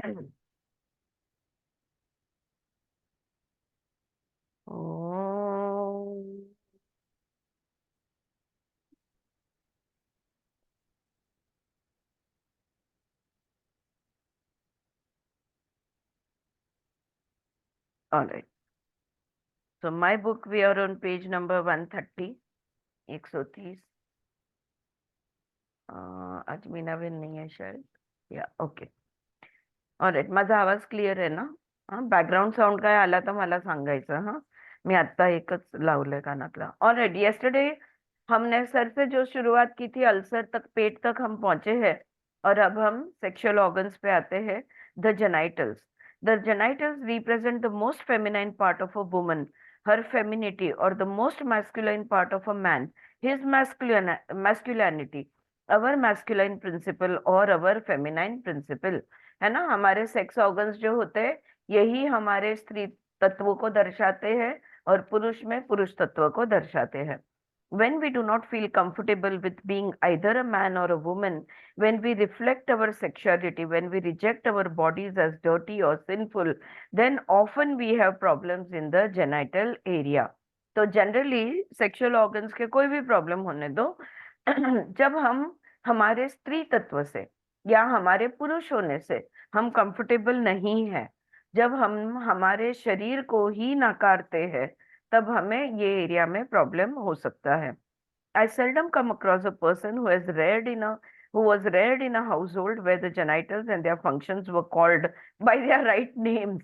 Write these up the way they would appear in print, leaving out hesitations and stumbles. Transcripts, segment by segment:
Oh, all right. So my book, we are on page number 130, 130। आज मीना बहन नहीं है शायद, या ओके। ऑलराईट, माझा आवाज क्लिअर आहे ना? हा, बॅकग्राऊंड साऊंड काय आला तर मला सांगायचं हा। मी आता एकच लावलंय कानातला। ऑलराइट, यस्टरडे हमने सर से जो शुरुआत की थी, अल्सर तक, पेट तक हम पहुंचे हैं। और अब हम सेक्सुअल ऑर्गन्स पे आते हैं। The genitals. The genitals represent the most feminine part of a woman, her femininity, और the most masculine part of a man, his masculinity, our masculine principle और अवर फेमिनाइन प्रिंसिपल। है ना, हमारे sex organs जो होते हैं यही हमारे स्त्री तत्वों को दर्शाते हैं और पुरुष में पुरुष तत्व को दर्शाते हैं। When we do not feel comfortable with being either a man or a woman, when we reflect our sexuality, when we reject our bodies as dirty or sinful, then often we have problems in the genital area। तो generally sexual organs के कोई भी problem होने दो, जब हम हमारे स्त्री तत्व से या हमारे पुरुष होने से हम कंफर्टेबल नहीं है, जब हम हमारे शरीर को ही नकारते हैं, तब हमें ये एरिया में प्रॉब्लम हो सकता है। I seldom come across a person who was reared in a household where the genitals and their functions were called by their right names।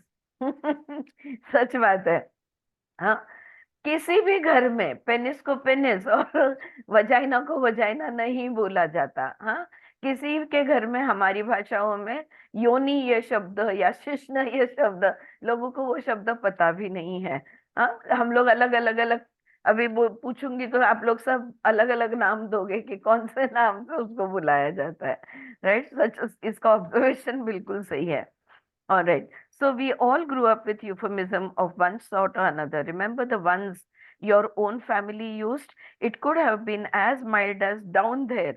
सच बात है। हाँ, किसी भी घर में पेनिस को पेनिस और वजाइना को वजाइना नहीं बोला जाता। हाँ, किसी के घर में हमारी भाषाओं में योनि ये शब्द या शिश्न ये शब्द, लोगों को वो शब्द पता भी नहीं है। हाँ, हम लोग अलग अलग अलग, अभी वो पूछूंगी तो आप लोग सब अलग अलग नाम दोगे कि कौन से नाम से उसको बुलाया जाता है। राइट, सच, इसका ऑब्जर्वेशन बिल्कुल सही है। All right. So we all grew up with euphemism of one sort or another. Remember the ones your own family used? It could have been as mild as down there।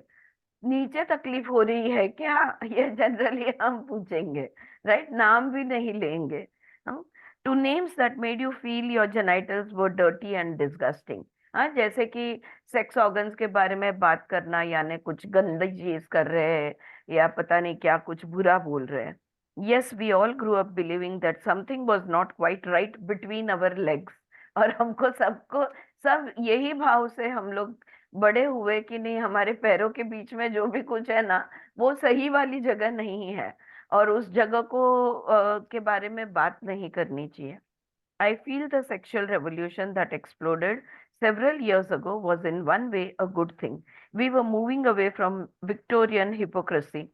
नीचे तकलीफ हो रही है क्या? ये जनरली हम पूछेंगे। Right, नाम भी नहीं लेंगे हम। Two names that made you feel your genitals were dirty and disgusting. हाँ, जैसे कि सेक्स ऑर्गन्स के बारे में बात करना, यानी कुछ गंदी चीज कर रहे हैं या पता नहीं क्या कुछ बुरा बोल रहे हैं। Yes, we all grew up believing that something was not quite right between our legs. और हमको सबको सब यही भाव से हम लोग बड़े हुए कि नहीं, हमारे पैरों के बीच में जो भी कुछ है ना, वो सही वाली जगह नहीं है, और उस जगह को के बारे में बात नहीं करनी चाहिए। I feel the sexual revolution that exploded several years ago was in one way a good thing। We were moving away from Victorian hypocrisy।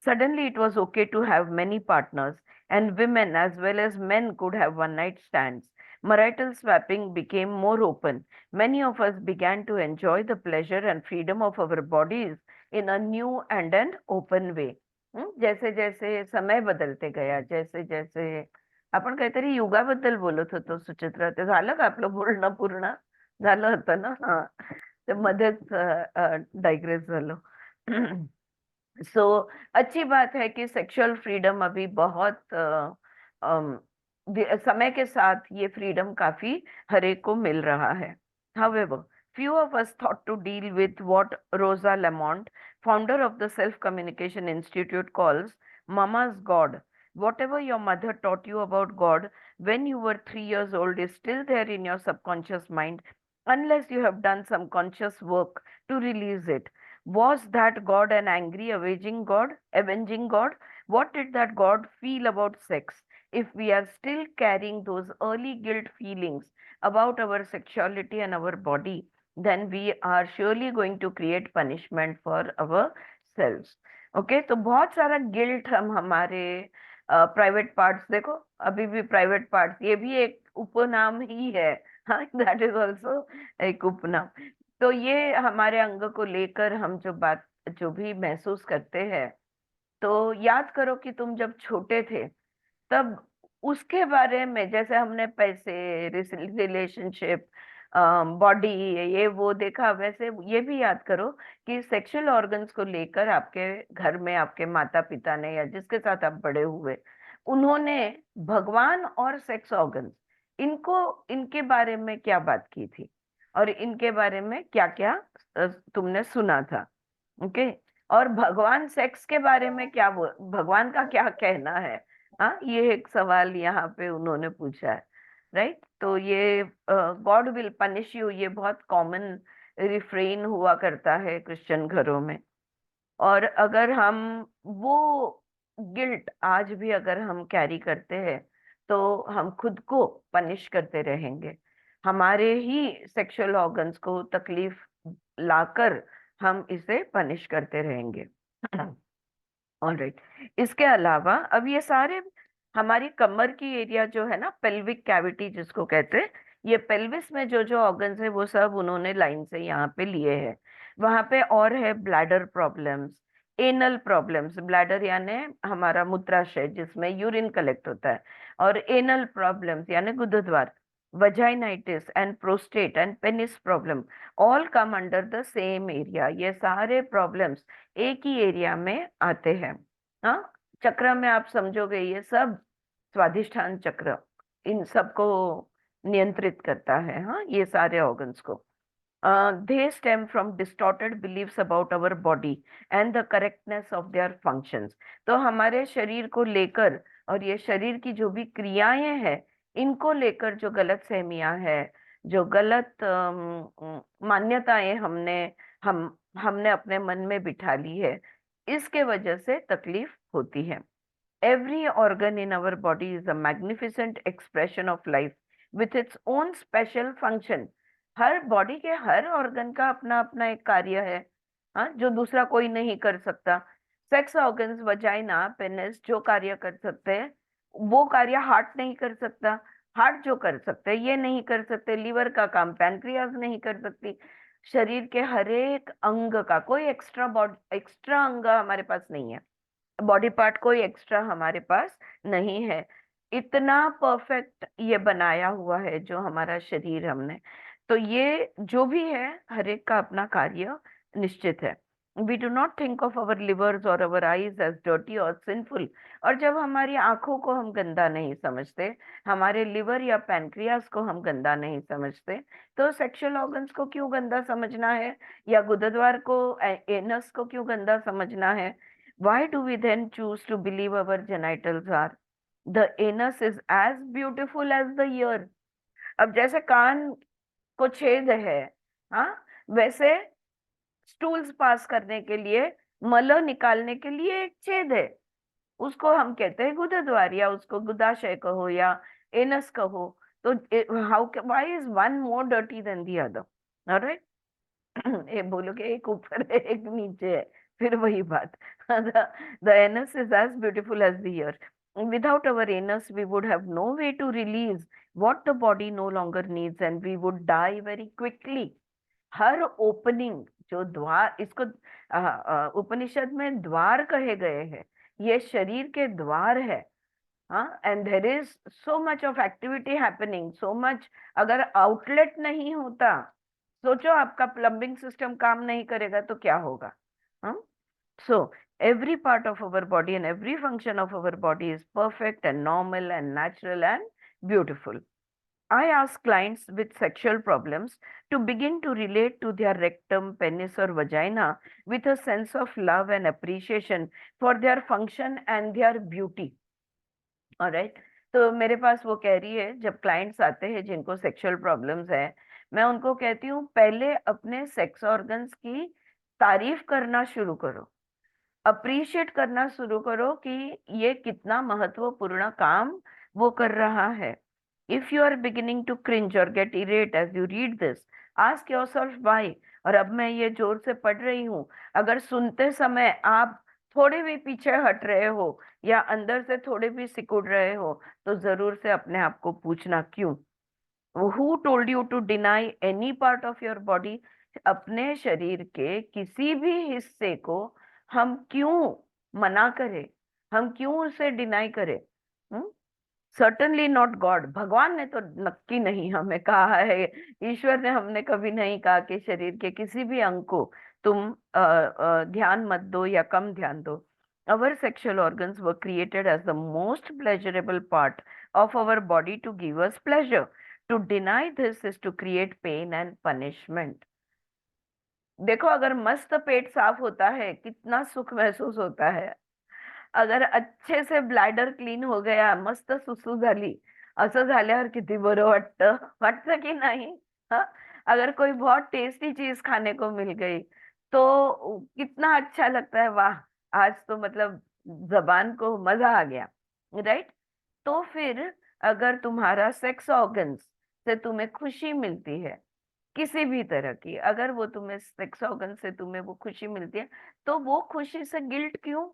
Suddenly it was okay to have many partners, and women as well as men could have one night stands। Marital swapping became more open। Many of us began to enjoy the pleasure and freedom of our bodies in a new and an open way। जैसे जैसे समय बदलते गया, जैसे जैसे आपण काहीतरी युगाबद्दल बोलत होतो सुचित्रा, ते झालं का आपलं बोलणं पूर्ण? झालं होतं ना? हा, ते मध्येच डायग्रेस झालो। सो अच्छी बात है कि सेक्सुअल फ्रीडम अभी बहुत समय के साथ ये फ्रीडम काफी हर एक को मिल रहा है। However, few of us thought to deal with what Rosa Lamont, founder of the Self Communication Institute, calls Mama's God। Whatever your mother taught you about God when you were 3 years old is still there in your subconscious mind, unless you have done some conscious work to release it। Was that God an angry, avenging God? Avenging God? What did that God feel about sex? If we are still carrying those early guilt feelings about our sexuality and our body, then we are surely going to create punishment for ourselves। Okay, तो बहुत सारा guilt हम हमारे private parts, देखो अभी भी private parts, ये भी एक उपनाम ही है। हाँ, दैट इज ऑल्सो एक उपनाम। तो ये हमारे अंग को लेकर हम जो भी महसूस करते हैं, तो याद करो कि तुम जब छोटे थे तब उसके बारे में, जैसे हमने पैसे, रिलेशनशिप, बॉडी, ये वो देखा, वैसे ये भी याद करो कि सेक्सुअल ऑर्गन्स को लेकर आपके घर में आपके माता पिता ने या जिसके साथ आप बड़े हुए, उन्होंने भगवान और सेक्स ऑर्गन्स, इनको, इनके बारे में क्या बात की थी और इनके बारे में क्या क्या तुमने सुना था। ओके। और भगवान सेक्स के बारे में क्या, वो भगवान का क्या कहना है। हाँ, ये एक सवाल यहाँ पे उन्होंने पूछा है। राइट। तो ये गॉड विल पनिश यू, ये बहुत कॉमन रिफ्रेन हुआ करता है क्रिश्चियन घरों में। और अगर हम वो गिल्ट आज भी अगर हम कैरी करते हैं, तो हम खुद को पनिश करते रहेंगे, हमारे ही सेक्सुअल ऑर्गन्स को तकलीफ लाकर हम इसे पनिश करते रहेंगे। ऑलराइट। इसके अलावा अब ये सारे हमारी कमर की एरिया जो है ना, पेल्विक कैविटी जिसको कहते हैं, ये पेल्विस में जो जो ऑर्गन्स है वो सब उन्होंने लाइन से यहाँ पे लिए हैं। वहां पे और है bladder problems, anal problems, bladder यानी हमारा मूत्राशय जिसमें यूरिन कलेक्ट होता है, और एनल प्रॉब्लम्स यानी गुदद्वार, vaginitis and prostate and penis problem, all come under the same area. ये सारे प्रॉब्लम्स एक ही एरिया में आते हैं। हाँ, चक्र में आप समझोगे ये सब स्वादिष्ठान चक्र इन सबको नियंत्रित करता है। हाँ, ये सारे ऑर्गन्स को they stem from distorted beliefs about our body and the correctness of their functions। तो हमारे शरीर को लेकर और ये शरीर की जो भी क्रियाएं हैं, इनको लेकर जो गलत सहमियां है, जो गलत मान्यताएं हमने अपने मन में बिठा ली है, इसके वजह से तकलीफ होती है। Every organ in our body is a magnificent expression of life with its own special function। Her body के हर ऑर्गन का अपना अपना एक कार्य है, हाँ, जो दूसरा कोई नहीं कर सकता। सेक्स ऑर्गन्स, वजाइना, पेनिस जो कार्य कर सकते हैं, वो कार्य हार्ट नहीं कर सकता। हार्ट जो कर सकते हैं ये नहीं कर सकते, लीवर का काम पैनक्रियाज नहीं कर सकती। शरीर के हर एक अंग का कोई एक्स्ट्रा अंग हमारे पास नहीं है, बॉडी पार्ट कोई एक्स्ट्रा हमारे पास नहीं है। इतना परफेक्ट ये बनाया हुआ है जो हमारा शरीर हमने। तो ये जो भी है, हर एक का अपना कार्य निश्चित है। We do not think of our livers और अवर आईज एज डर्टी और सिंफुल। और जब हमारी आंखों को हम गंदा नहीं समझते, हमारे लिवर या पैनक्रियास को हम गंदा नहीं समझते, तो सेक्सुअल ऑर्गन्स को क्यों गंदा समझना है, या गुदद्वार को, एनस को क्यों गंदा समझना है। Why do we then choose to believe our genitals are? The anus is as beautiful as the ear। अब जैसे कान को छेद है, हाँ, वैसे स्टूल्स पास करने के लिए, मल निकालने के लिए एक छेद है, उसको हम कहते हैं गुदद्वार, या उसको गुदाशय कहो या एनस कहो। तो how, why is one more dirty than the other. Alright. ये बोलोगे एक ऊपर है एक नीचे है, फिर वही बात। The anus is as beautiful as the ear। Without our anus we would have no way to release what the body no longer needs and we would die very quickly। Her opening, जो द्वार, इसको उपनिषद में द्वार कहे गए हैं, ये शरीर के द्वार है। हाँ, and there is so much of activity happening, so much. अगर आउटलेट नहीं होता, सोचो आपका प्लम्बिंग सिस्टम काम नहीं करेगा तो क्या होगा। हाँ, so every part of our body and every function of our body is perfect and normal and natural and beautiful। I ask clients with sexual problems to begin to relate to their rectum, penis or vagina with a sense of love and appreciation for their function and their beauty। Alright. तो मेरे पास वो कह रही है, जब clients आते हैं जिनको सेक्सुअल प्रॉब्लम्स है, मैं उनको कहती हूँ पहले अपने सेक्स ऑर्गन्स की तारीफ करना शुरू करो, अप्रिशिएट करना शुरू करो कि ये कितना महत्वपूर्ण काम वो कर रहा है। If you are beginning to cringe or get irate as you read this, ask yourself why. और अब मैं ये जोर से पढ़ रही हूँ, अगर सुनते समय आप थोड़े भी पीछे हट रहे हो या अंदर से थोड़े भी सिकुड़ रहे हो, तो जरूर से अपने आप को पूछना क्यों। Who told you to deny any part of your body. अपने शरीर के किसी भी हिस्से को हम क्यों मना करें, हम क्यों उसे डिनाई करें। सर्टनली नॉट गॉड, भगवान ने तो नक्की नहीं हमें कहा है, ईश्वर ने हमने कभी नहीं कहा कि शरीर के किसी भी अंग को तुम ध्यान मत दो या कम ध्यान दो. Our sexual organs were created as the most pleasurable part of our body to give us pleasure. To deny this is to create pain and punishment. देखो, अगर मस्त पेट साफ होता है कितना सुख महसूस होता है. अगर अच्छे से ब्लॅडर क्लीन हो गया, मस्त सुसू झाली, असं झाल्यावर किती बरं वाटतं, वाटतं की नाही? हा. अगर कोई बहुत टेस्टी चीज खाने को मिल गई तो कितना अच्छा लगता है, वाह, आज तो मतलब जबान को मजा आ गया, राइट? तो फिर अगर तुम्हारा सेक्स ऑर्गन्स से तुम्हें खुशी मिलती है, किसी भी तरह की, अगर वो तुम्हें सेक्स ऑर्गन से तुम्हें वो खुशी मिलती है, तो वो खुशी से गिल्ट क्यों?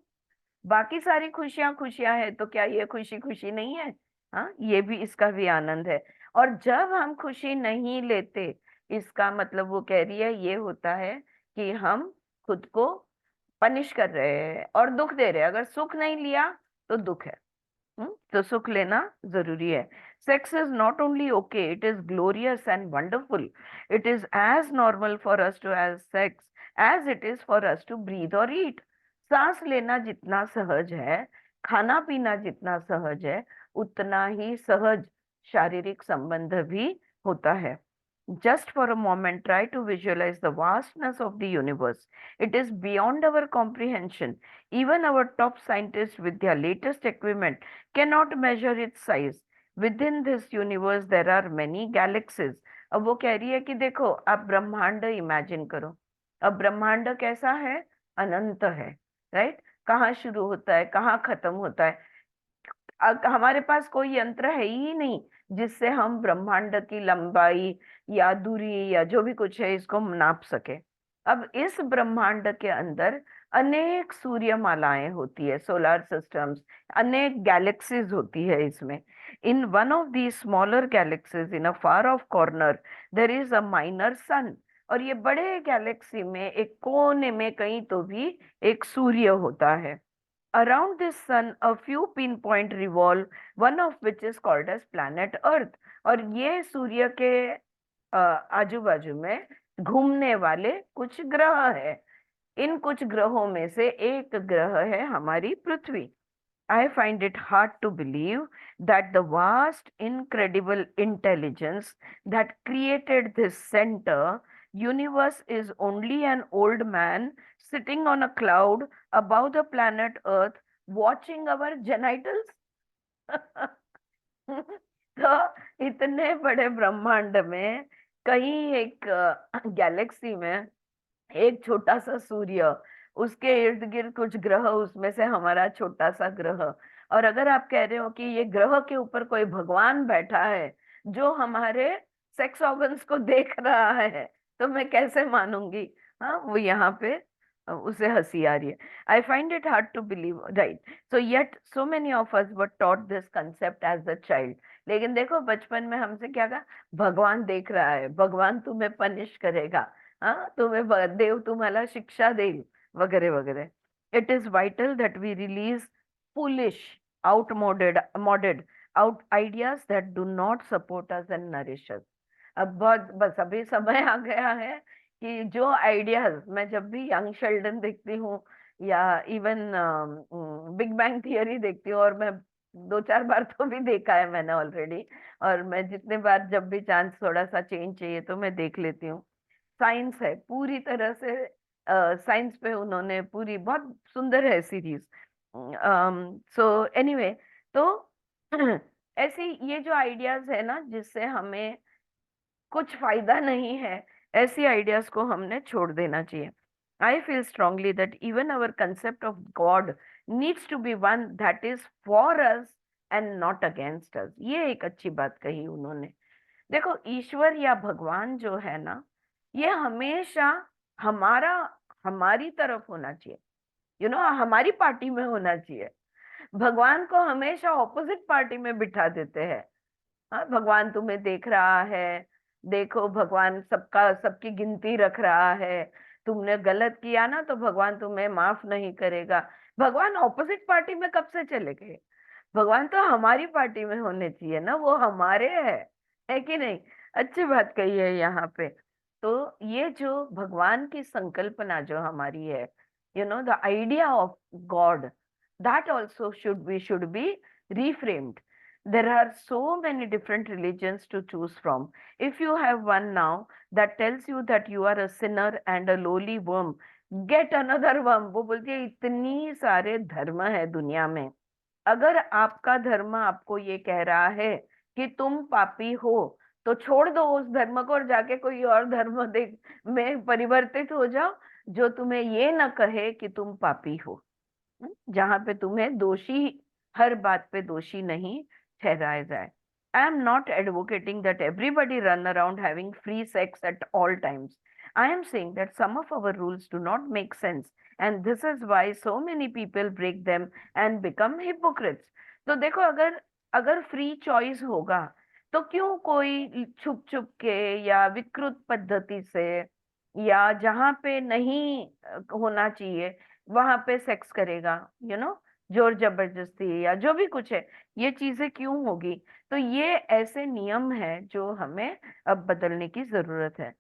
बाकी सारी खुशियां खुशियां है, तो क्या ये खुशी खुशी नहीं है? हाँ, ये भी, इसका भी आनंद है. और जब हम खुशी नहीं लेते, इसका मतलब वो कह रही है ये होता है कि हम खुद को पनिश कर रहे हैं और दुख दे रहे हैं. अगर सुख नहीं लिया तो दुख है. तो सुख लेना जरूरी है. Sex is not only okay, it is glorious and wonderful. It is as normal for us to have sex as it is for us to breathe और ईट. सांस लेना जितना सहज है, खाना पीना जितना सहज है, उतना ही सहज शारीरिक संबंध भी होता है. Just for a moment, try to visualize the vastness of the universe. It is beyond our comprehension. Even our top scientists, with their latest equipment, cannot measure its size. Within this universe, there are many galaxies. अब वो कह रही है कि देखो, आप ब्रह्मांड imagine करो. अब ब्रह्मांड कैसा है? अनंत है, राइट? कहाँ शुरू होता है, कहाँ खत्म होता है? हमारे पास कोई यंत्र है ही नहीं जिससे हम ब्रह्मांड की लंबाई या दूरी या जो भी कुछ है इसको नाप सके. अब इस ब्रह्मांड के अंदर अनेक सूर्यमालाएं होती है, सोलर सिस्टम्स, अनेक गैलेक्सीज होती है इसमें. In one of the smaller galaxies in a far off corner there is a minor sun. और ये बड़े गैलेक्सी में एक कोने में कहीं तो भी एक सूर्य होता है. Around this sun, a few pinpoint revolve, one of which is called as planet Earth. और ये सूर्य के आजू बाजू में घूमने वाले कुछ ग्रह है. इन कुछ ग्रहों में से एक ग्रह है हमारी पृथ्वी. I find it hard to believe that the vast, incredible intelligence that created this center universe is only an old man sitting on a cloud above the planet Earth watching our genitals. तो इतने बड़े ब्रह्मांड में कहीं एक Galaxy में एक छोटा सा सूर्य, उसके इर्द गिर्द कुछ ग्रह, उसमें से हमारा छोटा सा ग्रह. और अगर आप कह रहे हो कि ये ग्रह के ऊपर कोई भगवान बैठा है जो हमारे सेक्स ऑर्गन्स को देख रहा है, तो मैं कैसे मानूंगी? हाँ, वो यहाँ पे उसे हंसी आ रही है. I find it hard to believe, right? So yet so many of us were taught this concept as a child. लेकिन देखो, बचपन में हमसे क्या कहा? भगवान देख रहा है, भगवान तुम्हें पनिश करेगा, हाँ, तुम्हें देव तुम्हाला शिक्षा देईल, वगैरे वगैरे. It is vital that we release foolish, outmoded out ideas that do not support us and nourish us. अब बहुत बस अभी समय आ गया है कि जो आइडियाज, मैं जब भी यंग शेल्डन देखती हूँ या इवन बिग बैंग थियरी देखती हूँ, और मैं दो चार बार तो भी देखा है मैंने ऑलरेडी, और मैं जितने बार जब भी चांस थोड़ा सा चेंज चाहिए तो मैं देख लेती हूँ. साइंस है पूरी तरह से, साइंस पे उन्होंने पूरी, बहुत सुंदर है सीरीज. सो एनीवे, तो ऐसी ये जो आइडियाज है ना जिससे हमें कुछ फायदा नहीं है, ऐसी आइडियाज को हमने छोड़ देना चाहिए. I feel strongly that even our concept of god needs to be one that is for us and not against us. ये एक अच्छी बात कही उन्होंने. देखो, ईश्वर या भगवान जो है ना, ये हमेशा हमारा हमारी तरफ होना चाहिए, हमारी पार्टी में होना चाहिए. भगवान को हमेशा ऑपोजिट पार्टी में बिठा देते हैं. हाँ, भगवान तुम्हें देख रहा है, देखो भगवान सबका, सबकी गिनती रख रहा है, तुमने गलत किया ना तो भगवान तुम्हें माफ नहीं करेगा. भगवान ऑपोजिट पार्टी में कब से चले गए? भगवान तो हमारी पार्टी में होने चाहिए ना, वो हमारे है कि नहीं? अच्छी बात कही है यहाँ पे। तो ये जो भगवान की संकल्पना जो हमारी है, the idea of God, that also should be reframed. There are so many different religions to choose from. If you have one now that tells you that you are a sinner and a lowly worm, get another worm. वो बोलती है इतनी सारे धर्म है दुनिया में, अगर आपका धर्म आपको ये कह रहा है कि तुम पापी हो, तो छोड़ दो उस धर्म को और जाके कोई और धर्म देख में परिवर्तित हो जाओ, जो तुम्हें ये न कहे कि तुम पापी हो। जहां पे तुम्हें दोषी, हर बात पे दोषी नहीं ठहराया जाए। I am not advocating that everybody run around having free sex at all times. I am saying that some of our rules do not make sense, and this is why so many people break them and become hypocrites. तो देखो, अगर अगर free choice होगा, तो क्यों कोई छुप छुप के या विकृत पद्धति से, या जहां पे नहीं होना चाहिए वहां पे सेक्स करेगा, जोर जबरदस्ती या जो भी कुछ है, ये चीजें क्यों होगी? तो ये ऐसे नियम है जो हमें अब बदलने की जरूरत है।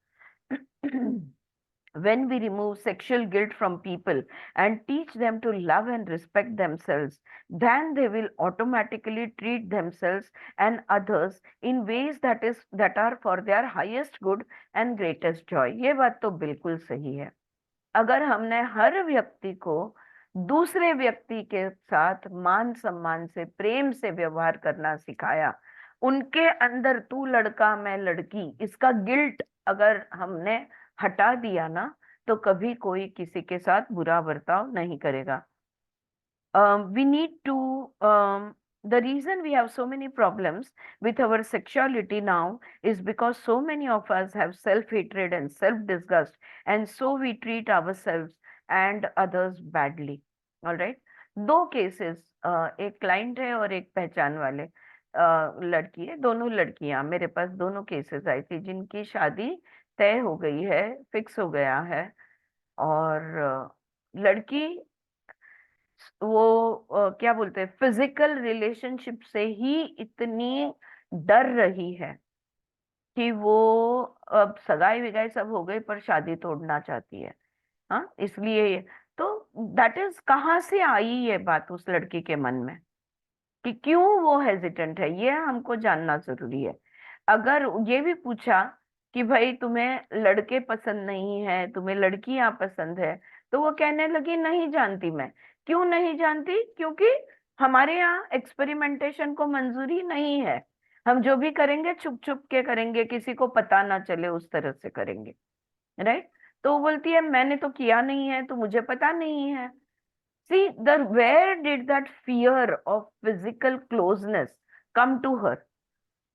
When we remove sexual guilt from people and teach them to love and respect themselves, then they will automatically treat themselves and others in ways that are for their highest good and greatest joy. ये बात तो बिल्कुल सही है। अगर हमने हर व्यक्ति को दूसरे व्यक्ति के साथ मान सम्मान से, प्रेम से व्यवहार करना सिखाया, उनके अंदर तू लड़का मैं लड़की, इसका गिल्ट अगर हमने हटा दिया ना, तो कभी कोई किसी के साथ बुरा बर्ताव नहीं करेगा। We need to, the reason we have so many problems with our sexuality now is because so many of us have self-hatred and self-disgust, and so we treat ourselves and others badly. All right? दो cases, एक client है और एक पहचान वाले लड़की है, दोनों लड़कियां मेरे पास, दोनों केसेस आई थी जिनकी शादी तय हो गई है, फिक्स हो गया है। और लड़की वो क्या बोलते हैं, फिजिकल रिलेशनशिप से ही इतनी डर रही है कि वो अब सगाई विगाई सब हो गई पर शादी तोड़ना चाहती है। हाँ, इसलिए तो दैट इज, कहाँ से आई ये बात उस लड़की के मन में कि क्यों वो हेजिटेंट है, ये हमको जानना जरूरी है। अगर ये भी पूछा कि भाई तुम्हें लड़के पसंद नहीं है, तुम्हें लड़कियां पसंद है, तो वो कहने लगी नहीं जानती मैं। क्यों नहीं जानती? क्योंकि हमारे यहाँ एक्सपेरिमेंटेशन को मंजूरी नहीं है। हम जो भी करेंगे छुप छुप के करेंगे, किसी को पता ना चले उस तरह से करेंगे। राइट? तो वो बोलती है मैंने तो किया नहीं है तो मुझे पता नहीं है। See, where did that fear of physical closeness come to her?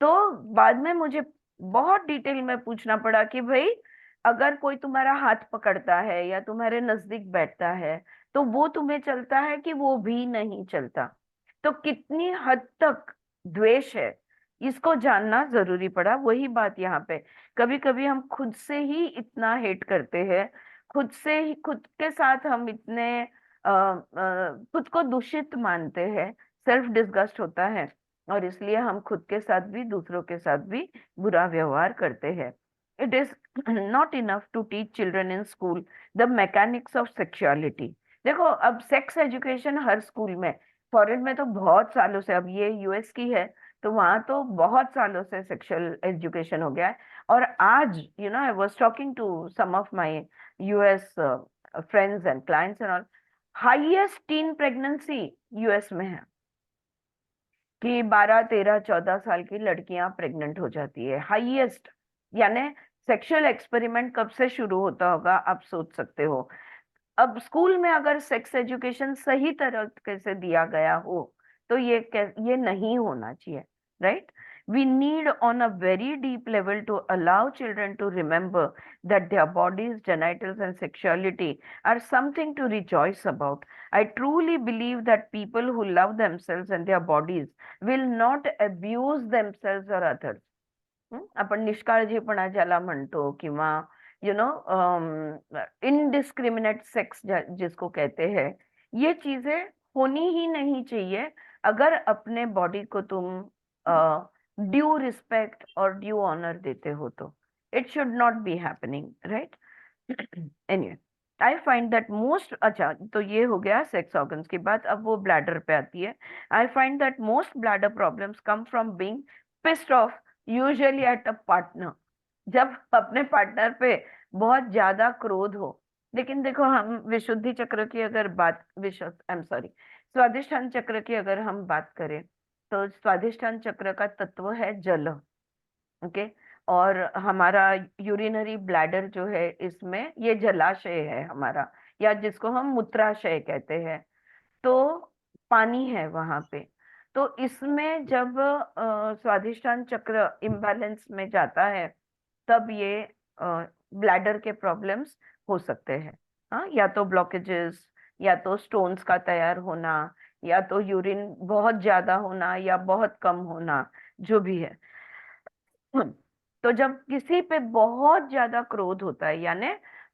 तो बाद में मुझे बहुत डिटेल में पूछना पड़ा कि भाई, अगर कोई तुम्हारा हाथ पकड़ता है या तुम्हारे नजदीक बैठता है, तो वो तुम्हें चलता है कि वो भी नहीं चलता? तो कितनी हद तक द्वेष है, इसको जानना जरूरी पड़ा। वही बात यहाँ पे, कभी कभी हम खुद से ही इतना हेट करते हैं, खुद से ही, खुद के साथ हम इतने खुद को दूषित मानते हैं, सेल्फ डिस्गस्ट होता है, और इसलिए हम खुद के साथ भी दूसरों के साथ भी बुरा व्यवहार करते हैं। It is not enough to teach children in school the mechanics of sexuality. देखो, अब सेक्स एजुकेशन हर स्कूल में, फॉरेन में तो बहुत सालों से, अब ये यूएस की है तो वहां तो बहुत सालों से सेक्सुअल एजुकेशन हो गया है। और आज I was talking to some of my US friends and clients and all, highest teen pregnancy US में है कि 12, 13, 14 साल की लड़कियां प्रेग्नेंट हो जाती है, हाईएस्ट। यानी सेक्सुअल एक्सपेरिमेंट कब से शुरू होता होगा आप सोच सकते हो। अब स्कूल में अगर सेक्स एजुकेशन सही तरीके से दिया गया हो, तो ये नहीं होना चाहिए। Right? we need on a very deep level to allow children to remember that their bodies, genitals and sexuality are something to rejoice about. I truly believe that people who love themselves and their bodies will not abuse themselves or others. आपण निष्काळजीपणा ज्याला म्हणतो, किंवा indiscriminate sex जिसको कहते हैं, ये चीजें होनी ही नहीं चाहिए अगर अपने बॉडी को तुम ड्यू रिस्पेक्ट और ड्यू ऑनर देते हो तो it should not be happening, right? Anyway, I find that most, अच्छा तो ये हो गया सेक्स ऑर्गन्स की बात, अब वो ब्लैडर पे आती है। I find that most bladder problems come from being pissed off, usually at a partner. जब अपने पार्टनर पे बहुत ज्यादा क्रोध हो। लेकिन देखो, हम विशुद्धि चक्र की अगर बात, विशुद्ध, आई एम सॉरी, स्वादिष्ठान चक्र की अगर हम बात करें, तो स्वादिष्ठान चक्र का तत्व है जल। ओके। और हमारा यूरिनरी ब्लैडर जो है, इसमें ये जलाशय है हमारा, या जिसको हम मूत्राशय कहते हैं। तो पानी है वहां पे। तो इसमें जब स्वादिष्ठान चक्र इम्बैलेंस में जाता है, तब ये ब्लैडर के प्रॉब्लम्स हो सकते हैं। हाँ, या तो ब्लॉकेजेस, या तो स्टोन्स का तैयार होना, या तो यूरिन बहुत ज्यादा होना या बहुत कम होना, जो भी है। तो जब किसी पे बहुत ज्यादा क्रोध होता है, यानी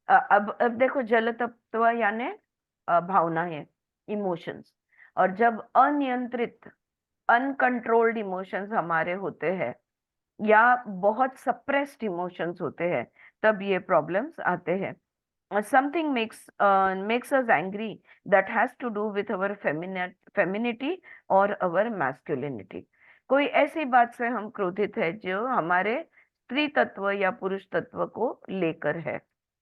अब देखो, जल तत्व यानी भावना है, इमोशंस। और जब अनियंत्रित, अनकंट्रोल्ड इमोशंस हमारे होते हैं, या बहुत सप्रेस्ड इमोशंस होते हैं, तब ये प्रॉब्लम्स आते हैं। Something makes us angry that has to do with our femininity और our masculinity। कोई ऐसी बात से हम क्रोधित है जो हमारे स्त्री तत्व या पुरुष तत्व को लेकर है,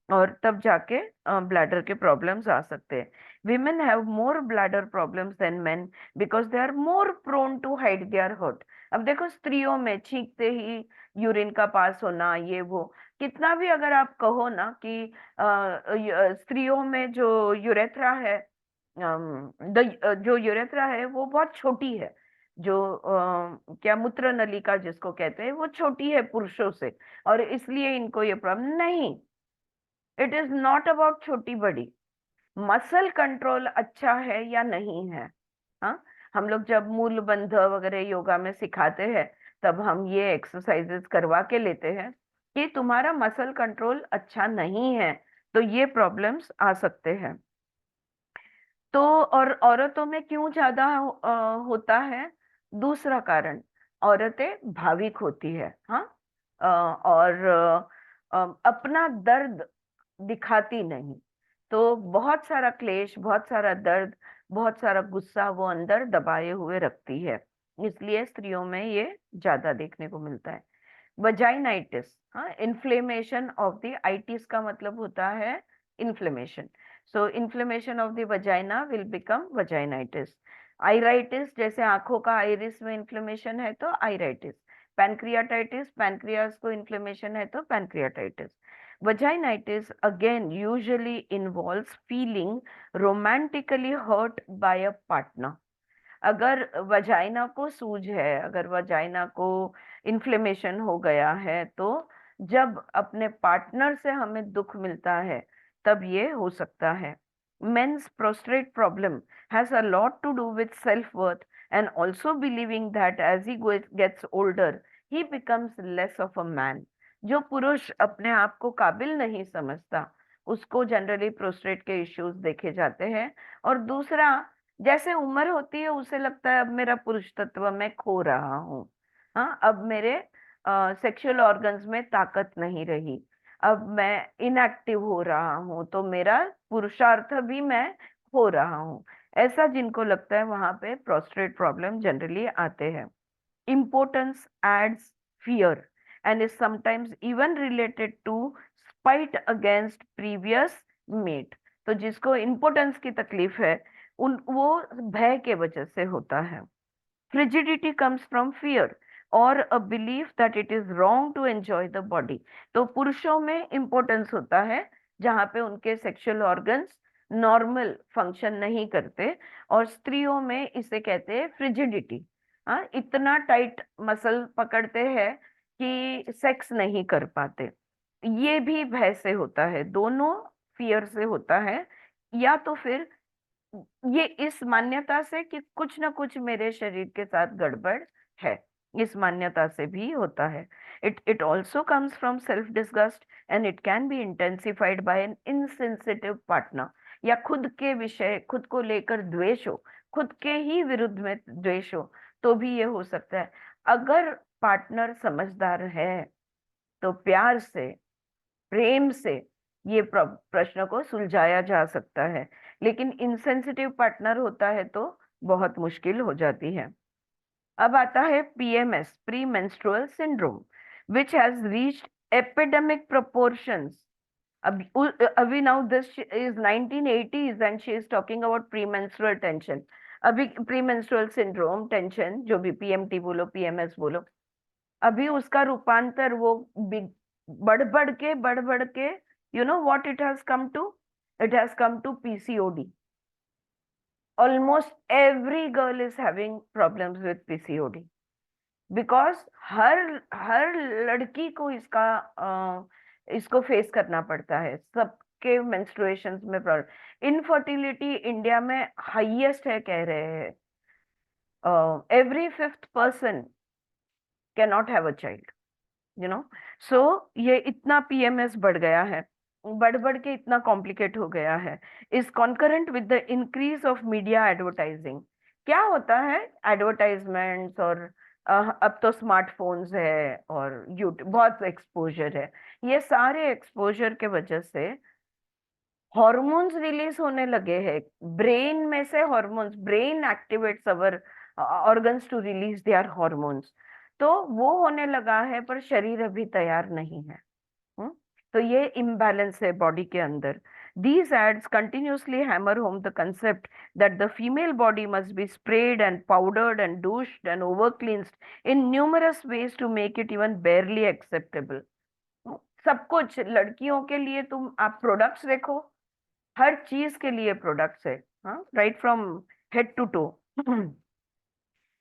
और तब जाके ब्लैडर के प्रॉब्लम्स आ सकते हैं। women have more bladder problems than men because they are more prone to hide their hurt। अब देखो, स्त्रियों में छींकते ही यूरिन का पास होना, ये वो, कितना भी अगर आप कहो ना कि स्त्रियों में जो यूरेथ्रा है, जो यूरेथ्रा है वो बहुत छोटी है। जो क्या, मूत्र नलिका जिसको कहते हैं, वो छोटी है पुरुषों से, और इसलिए इनको ये प्रॉब्लम नहीं। इट इज नॉट अबाउट छोटी बड़ी, मसल कंट्रोल अच्छा है या नहीं है। हाँ, हम लोग जब मूल बंध वगैरह योगा में सिखाते हैं, तब हम ये एक्सरसाइजेस करवा के लेते हैं कि तुम्हारा मसल कंट्रोल अच्छा नहीं है, तो ये प्रॉब्लम्स आ सकते हैं। तो और औरतों में क्यों ज्यादा होता है? दूसरा कारण, औरतें भाविक होती है। हाँ, और अपना दर्द दिखाती नहीं, तो बहुत सारा क्लेश, बहुत सारा दर्द, बहुत सारा गुस्सा वो अंदर दबाए हुए रखती है। इसलिए स्त्रियों में ये ज्यादा देखने को मिलता है। वजाइनाइटिस, हाँ, इन्फ्लेमेशन ऑफ द, आइटिस का मतलब होता है inflammation. So inflammation of the vagina will become vaginitis. Iritis, जैसे आंखों का आइरिस में इन्फ्लेमेशन है तो आइराइटिस। पैनक्रियाटाइटिस, पैनक्रियास को इन्फ्लेमेशन है तो pancreatitis. Vaginitis again usually involves feeling romantically hurt by a partner। अगर वजाइना को सूज है, अगर वजाइना को इन्फ्लेमेशन हो गया है, तो जब अपने पार्टनर से हमें दुख मिलता है, तब ये हो सकता है। Men's prostate problem has a lot to do with self worth and also believing that as he gets older he becomes less of a man. जो पुरुष अपने आप को काबिल नहीं समझता, उसको जनरली प्रोस्टेट के इश्यूज देखे जाते हैं। और दूसरा, जैसे उम्र होती है, उसे लगता है अब मेरा पुरुष तत्व मैं खो रहा हूँ। हाँ, अब मेरे सेक्सुअल ऑर्गन्स में ताकत नहीं रही, अब मैं इनएक्टिव हो रहा हूँ, तो मेरा पुरुषार्थ भी मैं खो रहा हूँ। ऐसा जिनको लगता है, वहां पे प्रोस्टेट प्रॉब्लम जनरली आते हैं। Importance adds fear and is sometimes even related to spite against previous mate। तो जिसको इम्पोर्टेंस की तकलीफ है, उन वो भय के वजह से होता है। Frigidity comes from fear or a belief that it is wrong to enjoy the body। तो पुरुषों में इम्पोर्टेंस होता है जहां पे उनके सेक्सुअल ऑर्गन्स नॉर्मल फंक्शन नहीं करते, और स्त्रियों में इसे कहते हैं फ्रिजिडिटी। हाँ, इतना टाइट मसल पकड़ते हैं कि सेक्स नहीं कर पाते। ये भी भय से होता है, दोनों फियर से होता है। या तो फिर ये इस मान्यता से कि कुछ ना कुछ मेरे शरीर के साथ गड़बड़ है, इस मान्यता से भी होता है। It also comes from self disgust and it can be intensified by an insensitive partner. या खुद के विषय, खुद को लेकर द्वेष हो, खुद के ही विरुद्ध में द्वेष हो तो भी ये हो सकता है। अगर पार्टनर समझदार है तो प्यार से, प्रेम से ये प्रश्न को सुलझाया जा सकता है। लेकिन इंसेंसिटिव पार्टनर होता है तो बहुत मुश्किल हो जाती है। अब आता है PMS, premenstrual syndrome, which has reached epidemic proportions. अभी now this is 1980s and she is talking about premenstrual tension. अभी प्री मेंस्ट्रुअल सिंड्रोम, टेंशन, जो भी पीएमटी बोलो, पीएमएस बोलो, अभी उसका रूपांतर वो बढ़ बढ़ के you know what it has come to, it has come to PCOD. Almost every girl is having problems with PCOD, because हर हर लड़की को इसको फेस करना पड़ता है। सबके मेंस्ट्रुएशंस में प्रॉब्लम। इनफर्टिलिटी इंडिया में हाईएस्ट है कह रहे हैं। Every fifth person can not have a child, you know. So ये इतना पीएमएस बढ़ गया है, बढ़ बढ़ के इतना कॉम्प्लिकेट हो गया है, is concurrent with the increase of media advertising. क्या होता है, एडवर्टाइजमेंट्स और अब तो स्मार्टफोन्स है और यूट्यूब, बहुत एक्सपोजर है। ये सारे एक्सपोजर के वजह से हॉर्मोन्स रिलीज होने लगे हैं। ब्रेन में से hormones, brain activates our organs to release their hormones. तो वो होने लगा है पर शरीर अभी तैयार नहीं है। हम्म? तो ये इम्बैलेंस है बॉडी के अंदर। These ads continuously hammer home the concept that the female body must be sprayed and powdered and douched and over-cleansed in numerous ways to make it even barely acceptable. सब कुछ लड़कियों के लिए, तुम आप प्रोडक्ट्स देखो, हर चीज के लिए प्रोडक्ट्स है, हाँ, right from head to toe.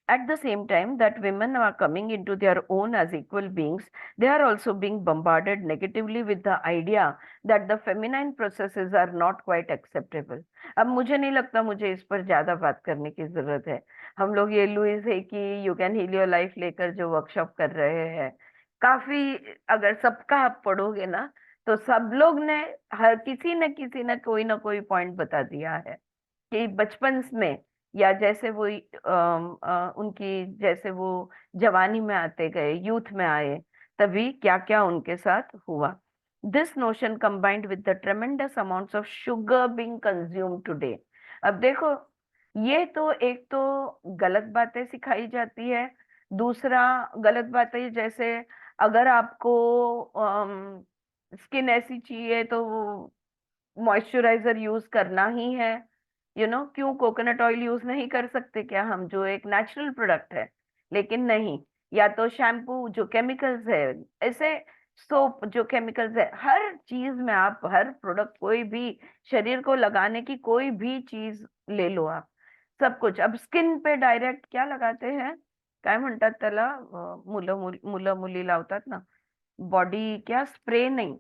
At the same time that women are coming into their own as equal beings, they are also being bombarded negatively with the idea that the feminine processes are not quite acceptable. अब मुझे नहीं लगता मुझे इस पर ज्यादा बात करने की जरूरत है। हम लोग ये लुइस है कि you can heal your life लेकर जो वर्कशॉप कर रहे हैं, काफी, अगर सबका आप पढ़ोगे ना तो सब लोग ने, हर किसी न कोई ना कोई पॉइंट बता दिया है कि बचपन में, या जैसे वो उनकी, जैसे वो जवानी में आते गए, यूथ में आए, तभी क्या क्या उनके साथ हुआ। This notion combined with the ट्रेमेंडस amounts of sugar being consume today. अब देखो, ये तो एक तो गलत बातें सिखाई जाती है, दूसरा गलत बातें जैसे अगर आपको स्किन ऐसी चाहिए तो मॉइस्चराइजर यूज करना ही है, क्यों कोकोनट ऑयल यूज नहीं कर सकते क्या हम, जो एक नेचुरल प्रोडक्ट है। लेकिन नहीं, या तो शैम्पू जो केमिकल्स है, ऐसे सोप जो केमिकल्स है, हर चीज में आप, हर प्रोडक्ट, कोई भी शरीर को लगाने की कोई भी चीज ले लो आप, सब कुछ। अब स्किन पे डायरेक्ट क्या लगाते हैं, काय म्हणतात त्याला, मुलं मुली लावतात ना, बॉडी क्या स्प्रे नहीं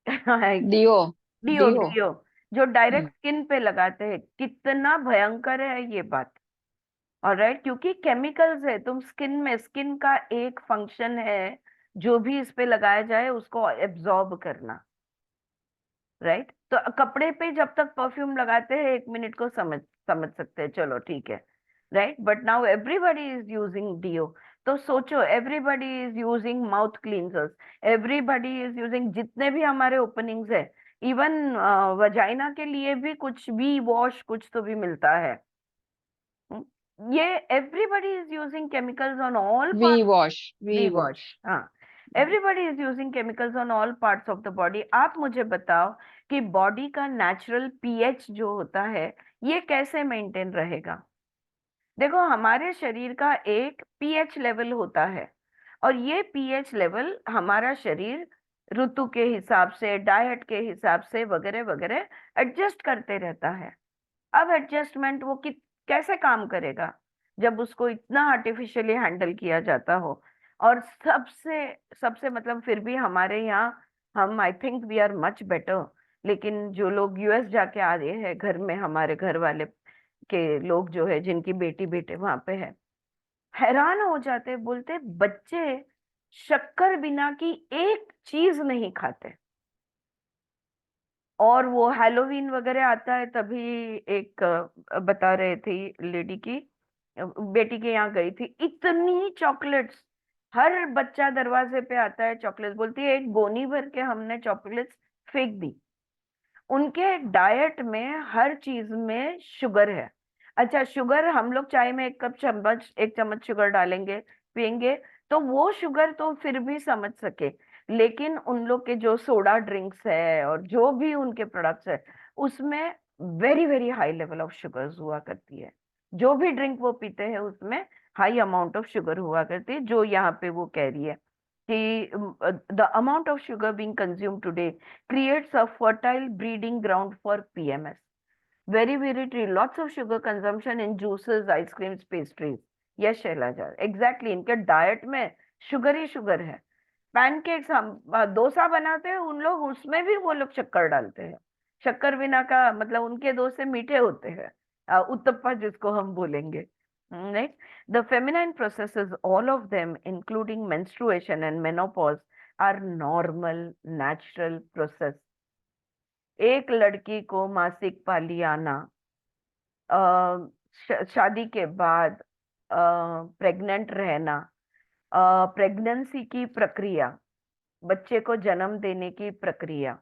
डियो। Deo, deo. डियो, जो डायरेक्ट हम्म। स्किन पे लगाते हैं, कितना भयंकर है ये बात। ऑलराइट, क्योंकि केमिकल्स है, तुम स्किन में, स्किन का एक फंक्शन है जो भी इस पे लगाया जाए उसको एब्जॉर्ब करना, राइट। तो कपड़े पे जब तक परफ्यूम लगाते हैं 1 मिनट को समझ समझ सकते हैं, चलो ठीक है, right. But now everybody is using deo. तो सोचो, everybody is using mouth cleansers, everybody is using, जितने भी हमारे ओपनिंग्स है, इवन वजाइना के लिए भी कुछ भी वॉश कुछ तो भी मिलता है। ये everybody is using chemicals on all V part. Wash. V V wash, wash. हाँ। Everybody is using chemicals on all parts of the body. आप मुझे बताओ कि बॉडी का नेचुरल पीएच जो होता है ये कैसे मेंटेन रहेगा। देखो, हमारे शरीर का एक पीएच लेवल होता है, और ये पीएच लेवल हमारा शरीर ऋतु के हिसाब से, डाइट के हिसाब से, वगैरह वगैरह एडजस्ट करते रहता है। अब एडजस्टमेंट वो कैसे काम करेगा जब उसको इतना आर्टिफिशियली हैंडल किया जाता हो। और सबसे सबसे मतलब, फिर भी हमारे यहाँ, हम I think we are much better. लेकिन जो लोग यूएस जाके आ रहे हैं, घर में हमारे घर वाले के लोग जो है, जिनकी बेटी बेटे वहां पे है, हैरान हो जाते, बोलते बच्चे शक्कर बिना की एक चीज नहीं खाते। और वो हैलोवीन वगैरह आता है तभी एक बता रहे थे लेडी की बेटी के यहाँ गई थी, इतनी चॉकलेट्स, हर बच्चा दरवाजे पे आता है चॉकलेट्स, बोलती है एक गोनी भर के हमने चॉकलेट्स फेंक दी। उनके डाइट में हर चीज में शुगर है। अच्छा, शुगर हम लोग चाय में एक चम्मच शुगर डालेंगे, पियेंगे, तो वो शुगर तो फिर भी समझ सके, लेकिन उन लोग के जो सोडा ड्रिंक्स है और जो भी उनके प्रोडक्ट्स है, उसमें very very high level of sugars हुआ करती है। जो भी ड्रिंक वो पीते हैं उसमें हाई अमाउंट ऑफ शुगर हुआ करती है, जो यहाँ पे वो कह रही है कि the amount of sugar being consume today creates a fertile breeding ground for PMS. Very, very true. Lots of sugar consumption in juices, ice creams, pastries. Yes, Shailaja, exactly इनके डाइट में शुगर ही शुगर है। Pancakes हम डोसा बनाते हैं, उन लोग उसमें भी वो लोग शक्कर डालते हैं। शक्कर बिना का मतलब उनके डोसे मीठे होते हैं, उत्तप्पा जिसको हम बोलेंगे। Right. The feminine processes, all of them including menstruation and menopause, are normal natural process. एक लड़की को मासिक पाली आना, शादी के बाद प्रेग्नेंट रहना, प्रेगनेंसी की प्रक्रिया, बच्चे को जन्म देने की प्रक्रिया,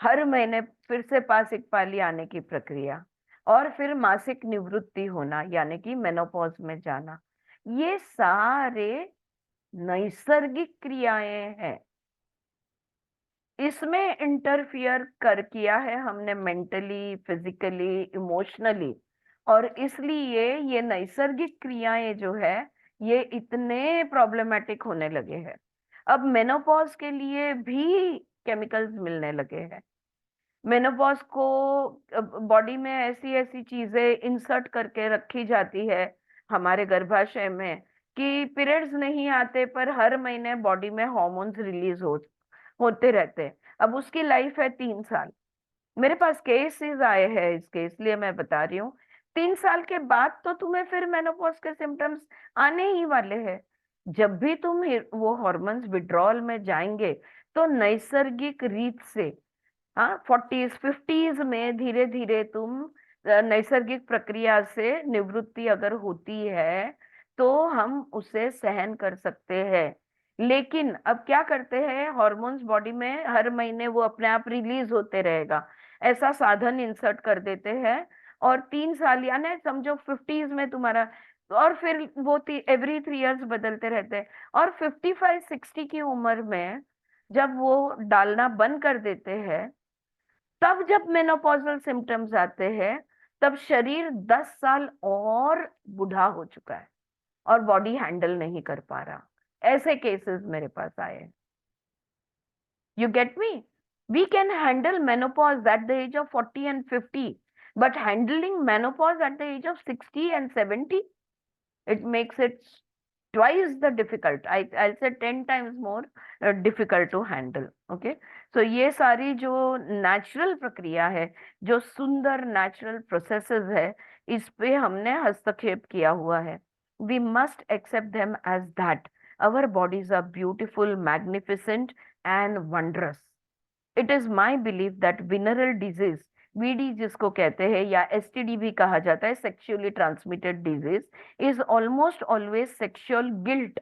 हर महीने फिर से मासिक पाली आने की प्रक्रिया, और फिर मासिक निवृत्ति होना यानी कि मेनोपॉज में जाना, ये सारे नैसर्गिक क्रियाएं हैं। इसमें इंटरफियर कर किया है हमने मेंटली, फिजिकली, इमोशनली, और इसलिए ये नैसर्गिक क्रियाएं जो है ये इतने प्रॉब्लमेटिक होने लगे हैं। अब मेनोपॉज के लिए भी केमिकल्स मिलने लगे हैं। मेनोपॉज को बॉडी में ऐसी ऐसी चीजें इंसर्ट करके रखी जाती है हमारे गर्भाशय में कि पीरियड्स नहीं आते पर हर महीने बॉडी में हॉर्मोन्स रिलीज होते रहते हैं। अब उसकी लाइफ है 3 साल। मेरे पास केसेस आए हैं इसके, इसलिए मैं बता रही हूँ। 3 साल के बाद तो तुम्हें फिर मेनोपॉज के सिम्टम्स आने ही वाले हैं। जब भी तुम वो हॉर्मोन्स विड्रॉल में जाएंगे तो नैसर्गिक रीत से, हाँ, 40s 50s में धीरे धीरे तुम नैसर्गिक प्रक्रिया से निवृत्ति अगर होती है तो हम उसे सहन कर सकते हैं। लेकिन अब क्या करते हैं, हॉर्मोन्स बॉडी में हर महीने वो अपने आप रिलीज होते रहेगा, ऐसा साधन इंसर्ट कर देते हैं। और 3 साल यानी समझो 50s में तुम्हारा, और फिर वो एवरी 3 इयर्स बदलते रहते हैं। और 55 60 की उम्र में जब वो डालना बंद कर देते हैं, तब जब मेनोपॉजल सिम्टम्स आते हैं, तब शरीर 10 साल और बूढ़ा हो चुका है और बॉडी हैंडल नहीं कर पा रहा। ऐसे केसेस मेरे पास आए हैं। You get me? We can handle menopause at the age of 40 and 50, but handling menopause at the age of 60 and 70, it makes it twice the difficult. I'll say 10 times more difficult to handle. Okay, so ये सारी जो natural प्रक्रिया है, जो सुंदर natural processes है, इस पे हमने हस्तक्षेप किया हुआ है। We must accept them as that. Our bodies are beautiful, magnificent, and wondrous. It is my belief that venereal disease, VD जिसको कहते हैं या एसटीडी भी कहा जाता है, sexually transmitted disease, is almost always sexual guilt.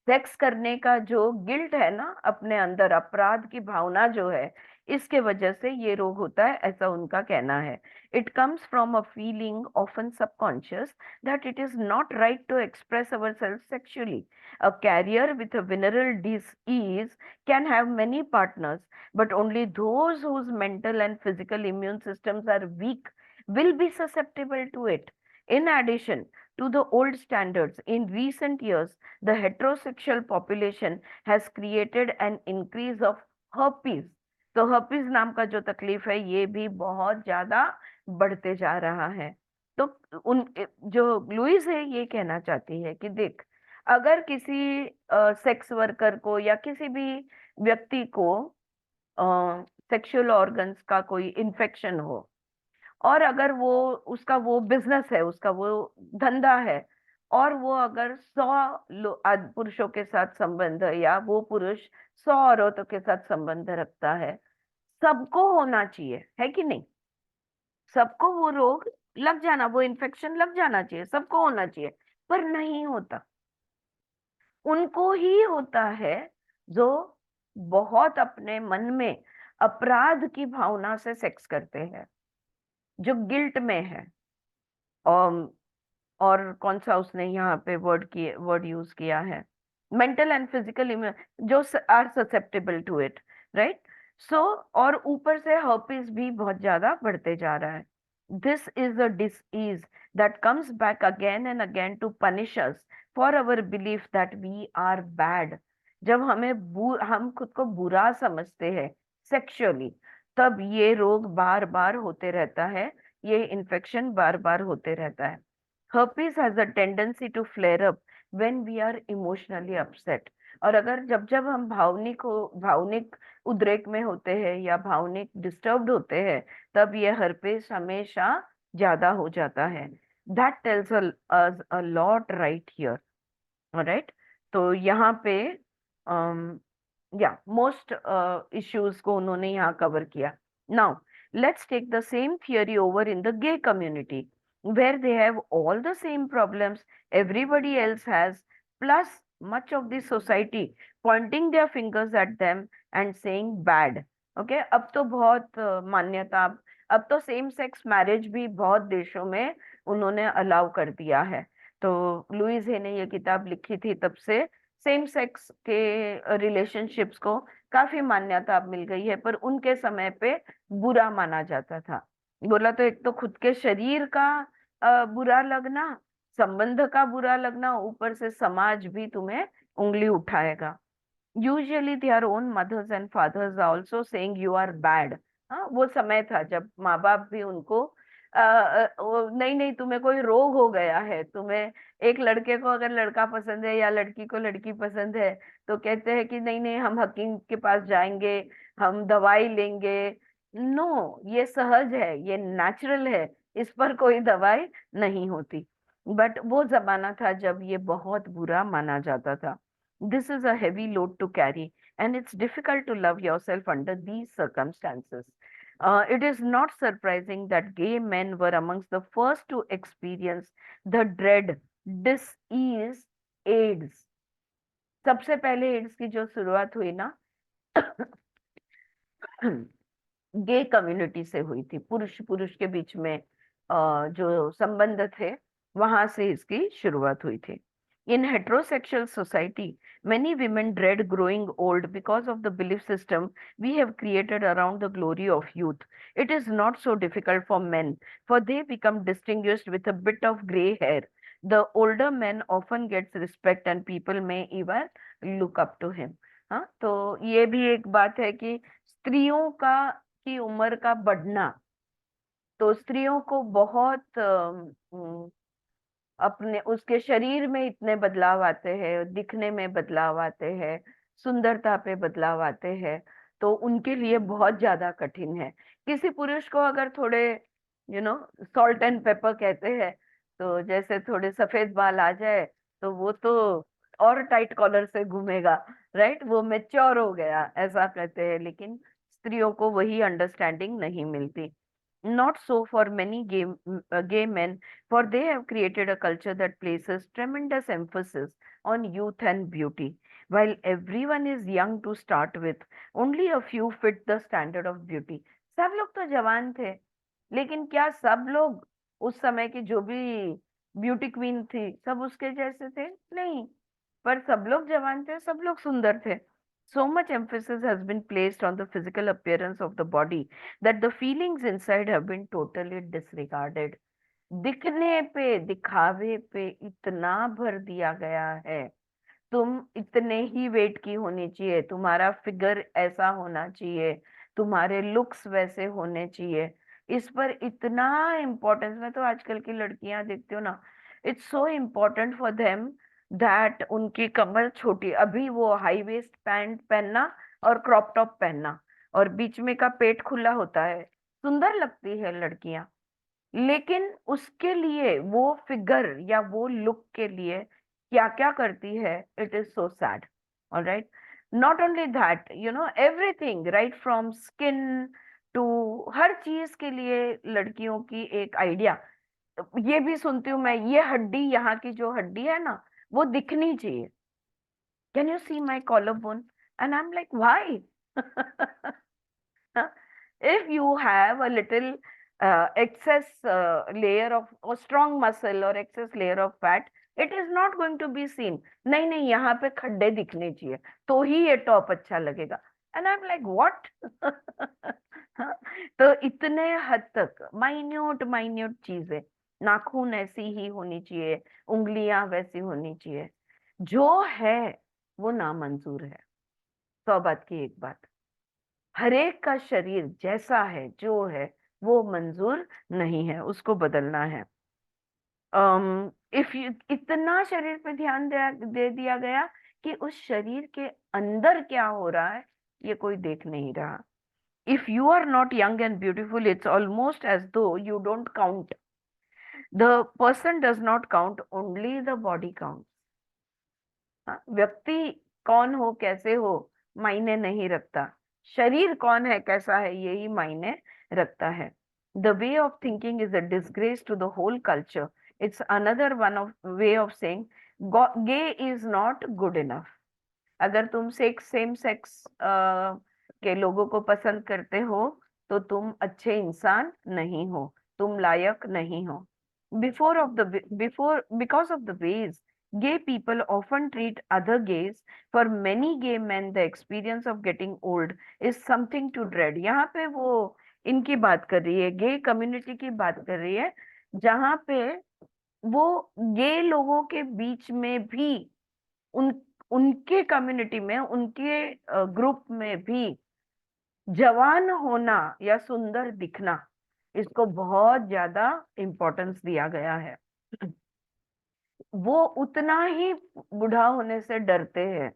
Sex करने का जो गिल्ट है ना, अपने अंदर अपराध की भावना जो है, इसके वजह से ये रोग होता है, ऐसा उनका कहना है। It comes from a feeling often subconscious that it is not right to express our self sexually. A carrier with a venereal disease can have many partners, but only those whose mental and physical immune systems are weak will be susceptible to it. In addition to the old standards, in recent years the heterosexual population has created an increase of herpes. तो herpes नाम का जो तकलीफ है ये भी बहुत ज्यादा बढ़ते जा रहा है। तो उन जो लुइस है ये कहना चाहती है कि देख, अगर किसी सेक्स वर्कर को या किसी भी व्यक्ति को सेक्सुअल ऑर्गन्स का कोई इन्फेक्शन हो, और अगर वो उसका वो बिजनेस है, उसका वो धंधा है, और वो अगर 100 पुरुषों के साथ संबंध, या वो पुरुष 100 औरतों के साथ संबंध रखता है, सबको होना चाहिए, है कि नहीं? सबको वो रोग लग जाना, वो इन्फेक्शन लग जाना चाहिए, सबको होना चाहिए, पर नहीं होता। उनको ही होता है जो बहुत अपने मन में अपराध की भावना से सेक्स करते हैं, जो गिल्ट में है। और, और कौन सा उसने यहाँ पे वर्ड यूज किया है, मेंटल एंड फिजिकल, जो are susceptible to it, right? So और ऊपर से हर्पीज भी बहुत ज्यादा बढ़ते जा रहा है। This is a disease that comes back again and again to punish us for our belief that we are bad. जब हम खुद को बुरा समझते हैं सेक्सुअली, तब ये रोग बार बार होते रहता है, ये इन्फेक्शन बार बार होते रहता है। herpes has a tendency to flare up when we are emotionally upset। और अगर जब जब हम भावनिक उद्रेक में होते हैं या भावनिक डिस्टर्ब्ड होते हैं, तब ये herpes हमेशा ज्यादा हो जाता है। that tells us a lot right here, alright? तो यहाँ पे या मोस्ट इश्यूज को उन्होंने यहाँ कवर किया। Now let's take the same theory over in the gay community, where they have all the same problems everybody else has, plus much of the society pointing their fingers at them and saying bad। Okay, अब तो बहुत मान्यता, अब तो same sex marriage भी बहुत देशों में उन्होंने अलाउ कर दिया है। तो लुइस हे ने ये किताब लिखी थी, तब से सेम सेक्स के रिलेशनशिप्स को काफी मान्यता अब मिल गई है, पर उनके समय पे बुरा माना जाता था। बोला तो एक तो खुद के शरीर का बुरा लगना, संबंध का बुरा लगना, ऊपर से समाज भी तुम्हें उंगली उठाएगा। Usually their own mothers and fathers also saying you are bad. हाँ, वो समय था जब माँ बाप भी उनको नहीं नहीं, तुम्हें कोई रोग हो गया है, तुम्हें एक लड़के को अगर लड़का पसंद है या लड़की को लड़की पसंद है, तो कहते हैं कि नहीं नहीं, हम हकीम के पास जाएंगे, हम दवाई लेंगे। नो, ये सहज है, ये नेचुरल है, इस पर कोई दवाई नहीं होती। बट वो जमाना था जब ये बहुत बुरा माना जाता था। This is a heavy load to carry, and it's difficult to love yourself under these circumstances. It is not surprising that gay men were amongst the first to experience the dread disease AIDS। सबसे पहले ads की जो शुरुआत हुई ना, गे community से हुई थी, पुरुष पुरुष के बीच में जो संबंध थे, वहां से इसकी शुरुआत हुई थी। In heterosexual society, many women dread growing old because of the belief system we have created around the glory of youth. It is not so difficult for men, for they become distinguished with a bit of gray hair. The older man often gets respect and people may even look up to him। हाँ, तो ये भी एक बात है कि स्त्रियों का की उम्र का बढ़ना, तो स्त्रियों को बहुत अपने उसके शरीर में इतने बदलाव आते हैं, दिखने में बदलाव आते हैं, सुंदरता पे बदलाव आते हैं, तो उनके लिए बहुत ज्यादा कठिन है। किसी पुरुष को अगर थोड़े सॉल्ट एंड पेपर कहते हैं, तो जैसे थोड़े सफेद बाल आ जाए, तो वो तो और टाइट कॉलर से घूमेगा, राइट? वो मैच्योर हो गया, ऐसा कहते हैं। लेकिन स्त्रियों को वही अंडरस्टैंडिंग नहीं मिलती। Not so for many gay men, for they have created a culture that places tremendous emphasis on youth and beauty. While everyone is young to start with, only a few fit the standard of beauty। सब लोग तो जवान थे, लेकिन क्या सब लोग उस समय की जो भी ब्यूटी क्वीन थी सब उसके जैसे थे? नहीं, पर सब लोग जवान थे, सब लोग सुंदर थे। So much emphasis has been placed on the physical appearance of the body that the feelings inside have been totally disregarded। दिखने पे, दिखावे पे इतना भर दिया गया है, तुम इतने ही वेट की होनी चाहिए, तुम्हारा फिगर ऐसा होना चाहिए, तुम्हारे लुक्स वैसे होने चाहिए, इस पर इतना इम्पोर्टेंस। मैं तो आजकल की लड़कियां देखती हूँ ना, it's so important for them that उनकी कमर छोटी, अभी वो हाई वेस्ट पैंट पहनना और क्रॉप टॉप पहनना और बीच में का पेट खुला होता है, सुंदर लगती है लड़कियां। लेकिन उसके लिए, वो फिगर या वो लुक के लिए क्या क्या करती है, it is so sad. Alright, not only that, you know, everything right from skin to, हर चीज के लिए लड़कियों की एक आइडिया। ये भी सुनती हूँ मैं, ये हड्डी, यहाँ की जो हड्डी है ना, वो दिखनी चाहिए। Can you see my collar bone? And I am like, why? if you have a little excess layer of or strong muscle or excess layer of fat, it is not going to be seen. नहीं नहीं, यहाँ पे खड्डे दिखने चाहिए तो ही ये top अच्छा लगेगा। And I am like, what? तो इतने हद तक माइन्यूट माइन्यूट चीजें, नाखून ऐसी ही होनी चाहिए, उंगलियां वैसी होनी चाहिए, जो है वो नामंजूर है। सौ बात की एक बात, हरेक का शरीर जैसा है जो है वो मंजूर नहीं है, उसको बदलना है। इफ इतना शरीर पे ध्यान दे दिया गया कि उस शरीर के अंदर क्या हो रहा है ये कोई देख नहीं रहा। If you are not young and beautiful, it's almost as though you don't count, the person does not count, only the body count. व्यक्ति कौन हो कैसे हो मायने नहीं रखता, शरीर कौन है कैसा है यही मायने रखता है। The way of thinking is a disgrace to the whole culture. It's another one of way of saying gay is not good enough. अगर तुम सेम सेक्स के लोगों को पसंद करते हो तो तुम अच्छे इंसान नहीं हो, तुम लायक नहीं हो। Because of the ways gay people often treat other gays, for many gay men the experience of getting old is something to dread। यहाँ पे वो इनकी बात कर रही है, गे कम्युनिटी की बात कर रही है, जहाँ पे वो गे लोगों के बीच में भी, उन उनके कम्युनिटी में, उनके ग्रुप में भी जवान होना या सुंदर दिखना, इसको बहुत ज्यादा इम्पोर्टेंस दिया गया है। वो उतना ही बूढ़ा होने से डरते हैं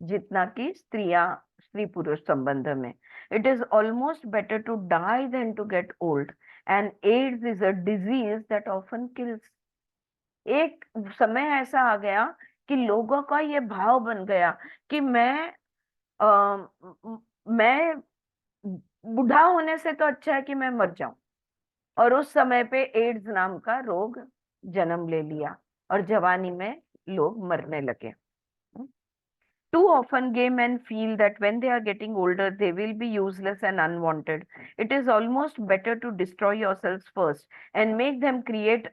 जितना कि स्त्रियां, स्त्री पुरुष संबंध में। It is almost better to die than to get old, and AIDS is a disease that often kills. एक समय ऐसा आ गया कि लोगों का ये भाव बन गया कि मैं बूढ़ा होने से तो अच्छा है कि मैं मर जाऊं। और उस समय पे एड्स नाम का रोग जन्म ले लिया और जवानी में लोग मरने लगे। Too often, gay men feel that when they are getting older, they will be useless and unwanted. It is almost better to destroy yourselves first and make them create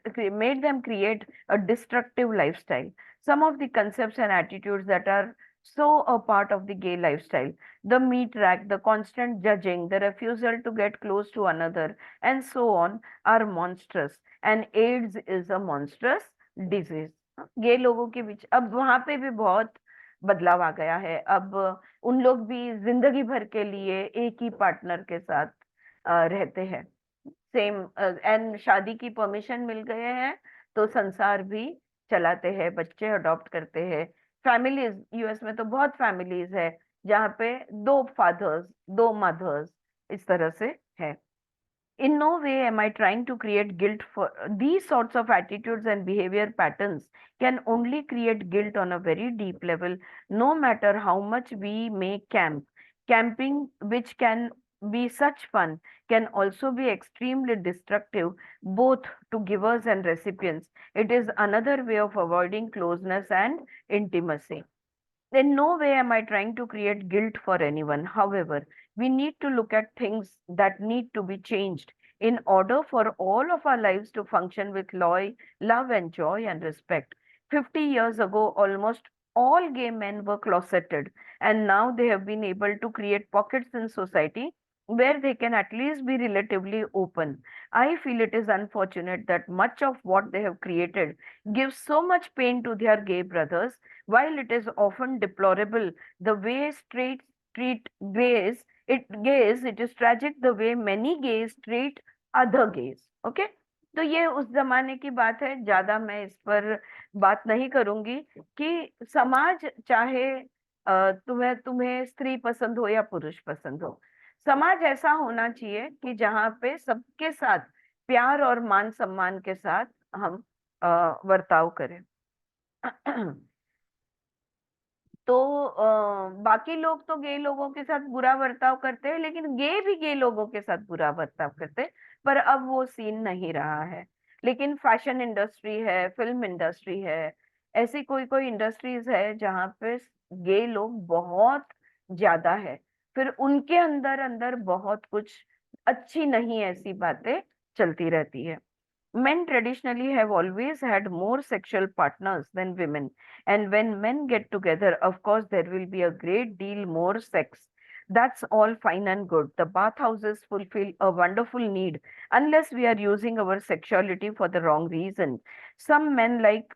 a destructive lifestyle. Some of the concepts and attitudes that are so a part of the gay lifestyle, the meat rack, the constant judging, the refusal to get close to another, and so on, are monstrous. And AIDS is a monstrous disease. गे लोगों के बीच अब वहां पे भी बहुत बदलाव आ गया है। अब उन लोग भी जिंदगी भर के लिए एक ही पार्टनर के साथ रहते हैं, सेम, एंड शादी की परमिशन मिल गए हैं तो संसार भी चलाते हैं, बच्चे अडॉप्ट करते हैं। फैमिलीज, यूएस में तो बहुत फैमिलीज है जहाँ पे दो फादर्स, दो मदर्स, इस तरह से है। In no way am I trying to create guilt for these sorts of attitudes and behavior patterns can only create guilt on a very deep level, no matter how much we may camp. Camping, which can be such fun, can also be extremely destructive both to givers and recipients. It is another way of avoiding closeness and intimacy. In no way am I trying to create guilt for anyone. However, we need to look at things that need to be changed in order for all of our lives to function with love and joy and respect. 50 years ago, almost all gay men were closeted, and now they have been able to create pockets in society where they can at least be relatively open. I feel it is unfortunate that much of what they have created gives so much pain to their gay brothers. While it is often deplorable the way straights treat gays, it is tragic the way many gays treat other gays. Okay? तो ये उस जमाने की बात है, ज्यादा मैं इस पर बात नहीं करूंगी कि समाज चाहे तुम्हें तुम्हें स्त्री पसंद हो या पुरुष पसंद हो, समाज ऐसा होना चाहिए कि जहाँ पे सबके साथ प्यार और मान सम्मान के साथ हम वर्ताव करें। तो बाकी लोग तो गे लोगों के साथ बुरा बर्ताव करते हैं, लेकिन गे भी गे लोगों के साथ बुरा बर्ताव करते हैं। पर अब वो सीन नहीं रहा है। लेकिन फैशन इंडस्ट्री है, फिल्म इंडस्ट्री है, ऐसी कोई कोई इंडस्ट्रीज है जहाँ पे गे लोग बहुत ज्यादा है। फिर उनके अंदर अंदर बहुत कुछ अच्छी नहीं ऐसी बातें चलती रहती है। Men traditionally have always had more sexual partners than women. And when men get together, of course, there will be a great deal more sex. That's all fine and good. The bathhouses fulfill a wonderful need unless we are using our sexuality for the wrong reason. Some men like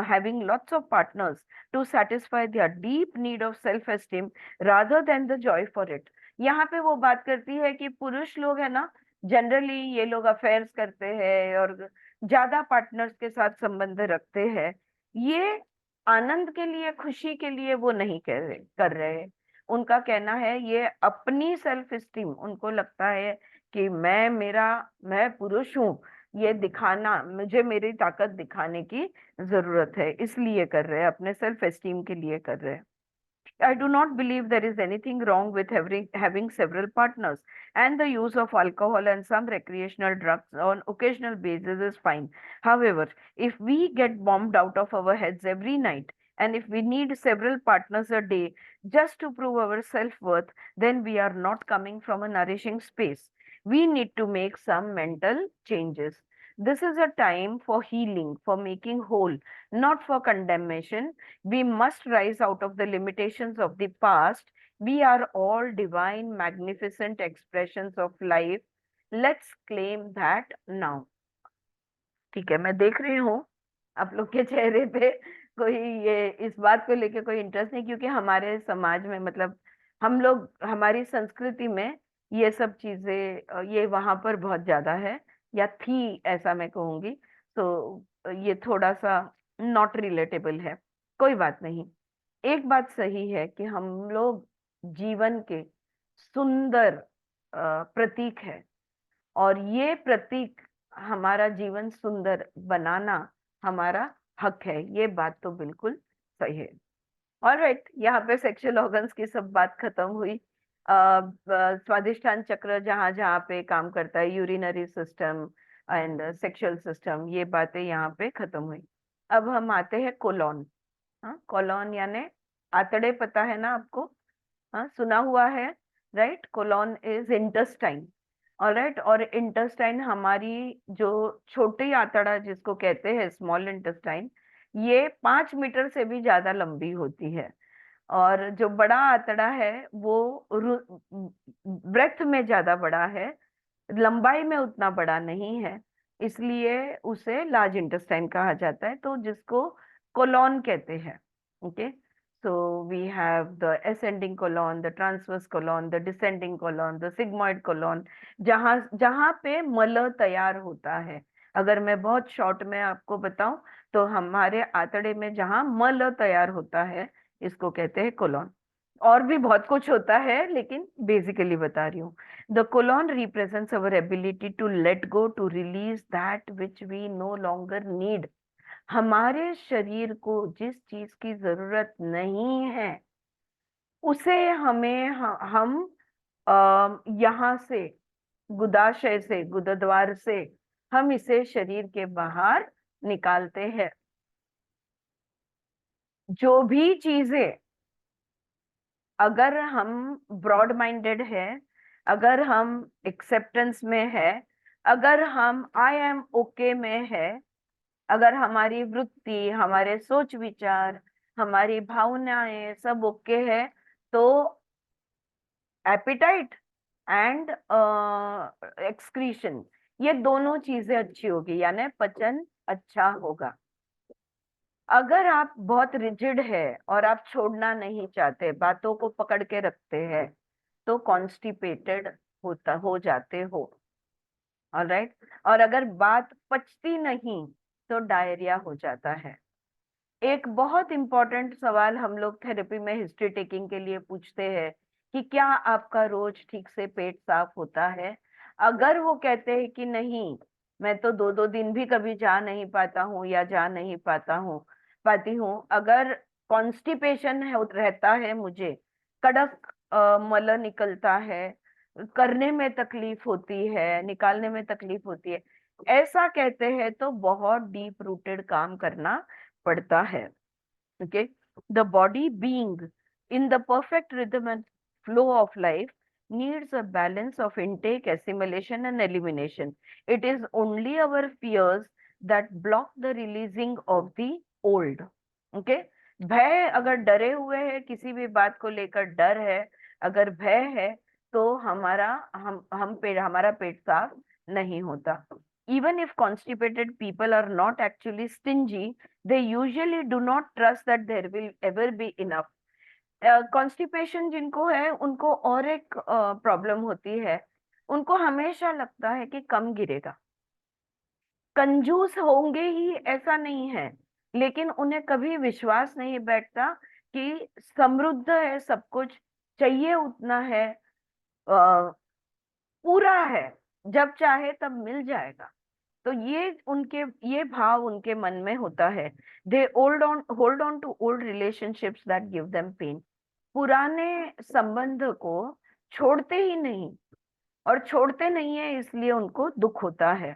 having lots of partners to satisfy their deep need of self-esteem rather than the joy for it. यहाँ पे वो बात करती है कि पुरुष लोग है ना, जनरली ये लोग अफेयर्स करते हैं और ज्यादा पार्टनर्स के साथ संबंध रखते हैं। ये आनंद के लिए, खुशी के लिए वो नहीं कर रहे। उनका कहना है ये अपनी सेल्फ स्टीम, उनको लगता है कि मैं पुरुष हूँ, ये दिखाना, मुझे मेरी ताकत दिखाने की जरूरत है, इसलिए कर रहे हैं, अपने सेल्फ एस्टीम के लिए कर रहे हैं। I do not believe there is anything wrong with having several partners, and the use of alcohol and some recreational drugs on occasional basis is fine. However, if we get bombed out of our heads every night, and if we need several partners a day just to prove our self-worth, then we are not coming from a nourishing space. We need to make some mental changes. This is a time for healing, for making whole, not for condemnation. We must rise out of the limitations of the past. We are all divine, magnificent expressions of life. Let's claim that now. ठीक है, मैं देख रही हूँ आप लोग के चेहरे पे कोई ये इस बात को लेके कोई इंटरेस्ट नहीं, क्योंकि हमारे समाज में, मतलब हम लोग, हमारी संस्कृति में ये सब चीजें ये वहां पर बहुत ज्यादा है, या थी ऐसा मैं कहूंगी। तो ये थोड़ा सा नॉट रिलेटेबल है। कोई बात नहीं। एक बात सही है कि हम लोग जीवन के सुंदर प्रतीक है, और ये प्रतीक, हमारा जीवन सुंदर बनाना हमारा हक है। ये बात तो बिल्कुल सही है। ऑलराइट, यहाँ पे सेक्सुअल ऑर्गन्स की सब बात खत्म हुई। स्वादिष्ठान चक्र जहाँ जहाँ पे काम करता है, urinary system and sexual system, ये बातें यहाँ पे खत्म हुई। अब हम आते हैं कोलॉन। हाँ, कोलॉन यानी आंतड़े, पता है ना आपको? हाँ, सुना हुआ है, right? Colon is intestine. Alright, और इंटेस्टाइन हमारी जो छोटी आंतड़ा जिसको कहते हैं स्मॉल इंटेस्टाइन, ये 5 मीटर से भी ज्यादा लंबी होती है। और जो बड़ा आंतड़ा है वो ब्रेथ में ज्यादा बड़ा है, लंबाई में उतना बड़ा नहीं है, इसलिए उसे लार्ज इंटेस्टाइन कहा जाता है, तो जिसको कोलॉन कहते हैं। Okay, so we have the ascending colon, the transverse colon, the descending colon, the sigmoid colon, जहां जहां पे मल तैयार होता है। अगर मैं बहुत शॉर्ट में आपको बताऊं, तो हमारे आंतड़े में जहां मल तैयार होता है, इसको कहते हैं कोलॉन। और भी बहुत कुछ होता है, लेकिन बेसिकली बता रही हूँ। The colon represents our ability to let go, to release that which we no longer need. हमारे शरीर को जिस चीज की जरूरत नहीं है, उसे हमें हम यहाँ से, गुदाशय से, गुदद्वार से हम इसे शरीर के बाहर निकालते हैं। जो भी चीजें, अगर हम ब्रॉड माइंडेड है, अगर हम एक्सेप्टेंस में है, अगर हम आई एम ओके में है, अगर हमारी वृत्ति, हमारे सोच विचार, हमारी भावनाएं सब ओके है, तो एपिटाइट एंड एक्सक्रीशन, ये दोनों चीजें अच्छी होगी, यानी पचन अच्छा होगा। अगर आप बहुत रिजिड है और आप छोड़ना नहीं चाहते, बातों को पकड़ के रखते हैं, तो कॉन्स्टिपेटेड हो जाते हो। ऑलराइट, और अगर बात पचती नहीं, तो डायरिया हो जाता है। एक बहुत इंपॉर्टेंट सवाल हम लोग थेरेपी में हिस्ट्री टेकिंग के लिए पूछते हैं कि क्या आपका रोज ठीक से पेट साफ होता है? अगर वो कहते हैं कि नहीं, मैं तो 2-2 दिन भी कभी जा नहीं पाता हूँ या जा नहीं पाती हूँ, अगर कॉन्स्टिपेशन है रहता है मुझे, कड़क मल निकलता है, करने में तकलीफ होती है, निकालने में तकलीफ होती है, ऐसा कहते हैं तो बहुत डीप रूटेड काम करना पड़ता है। Okay, the body being in the perfect rhythm and flow of life needs a balance of intake, assimilation and elimination. It is only our fears that block the releasing of the old. Okay, भय, अगर डरे हुए हैं किसी भी बात को लेकर, डर है, अगर भय है, तो हमारा पेट साफ नहीं होता। Even if constipated people are not actually stingy, they usually do not trust that there will ever be enough. Constipation जिनको है उनको और एक प्रॉब्लम होती है, उनको हमेशा लगता है कि कम गिरेगा, कंजूस होंगे ही ऐसा नहीं है, लेकिन उन्हें कभी विश्वास नहीं बैठता कि समृद्ध है, सब कुछ चाहिए उतना है, पूरा है, जब चाहे तब मिल जाएगा। तो ये भाव उनके मन में होता है। They hold on to old relationships that give them pain. पुराने संबंध को छोड़ते ही नहीं, और छोड़ते नहीं है इसलिए उनको दुख होता है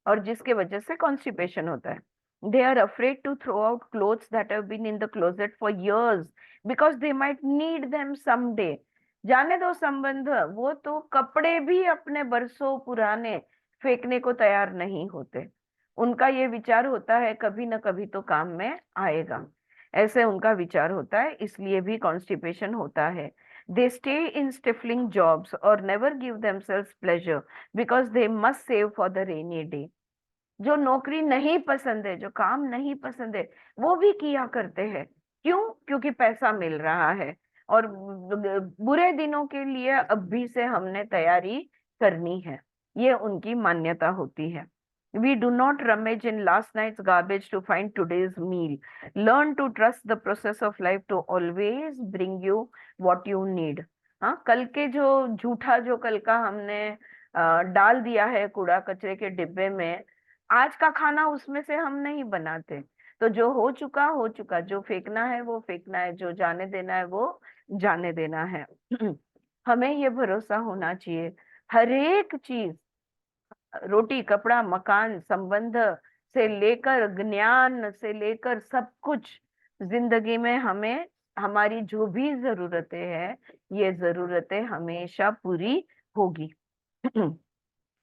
और जिसके वजह से कॉन्स्टिपेशन होता है। They are afraid to throw out clothes that have been in the closet for years because they might need them someday. जाने दो संबंध, वो तो कपड़े भी अपने बरसों पुराने फेंकने को तैयार नहीं होते। उनका ये विचार होता है कभी ना कभी तो काम में आएगा, ऐसे उनका विचार होता है, इसलिए भी कॉन्स्टिपेशन होता है। They stay in stifling jobs or never give themselves pleasure because they must save for the rainy day. जो नौकरी नहीं पसंद है, जो काम नहीं पसंद है, वो भी किया करते हैं। क्यों? क्योंकि पैसा मिल रहा है और बुरे दिनों के लिए अभी से हमने तैयारी करनी है, ये उनकी मान्यता होती है। We do not rummage in last night's garbage to find today's meal. Learn to trust the process of life to always bring you what you need. हाँ, कल के जो झूठा जो कल का हमने डाल दिया है कूड़ा कचरे के डिब्बे में, आज का खाना उसमें से हम नहीं बनाते। तो जो हो चुका हो चुका, जो फेंकना है वो फेंकना है, जो जाने देना है वो जाने देना है। हमें ये भरोसा होना चाहिए, हर एक चीज, रोटी कपड़ा मकान संबंध से लेकर ज्ञान से लेकर सब कुछ जिंदगी में हमें, हमारी जो भी जरूरतें हैं, ये जरूरतें हमेशा पूरी होगी।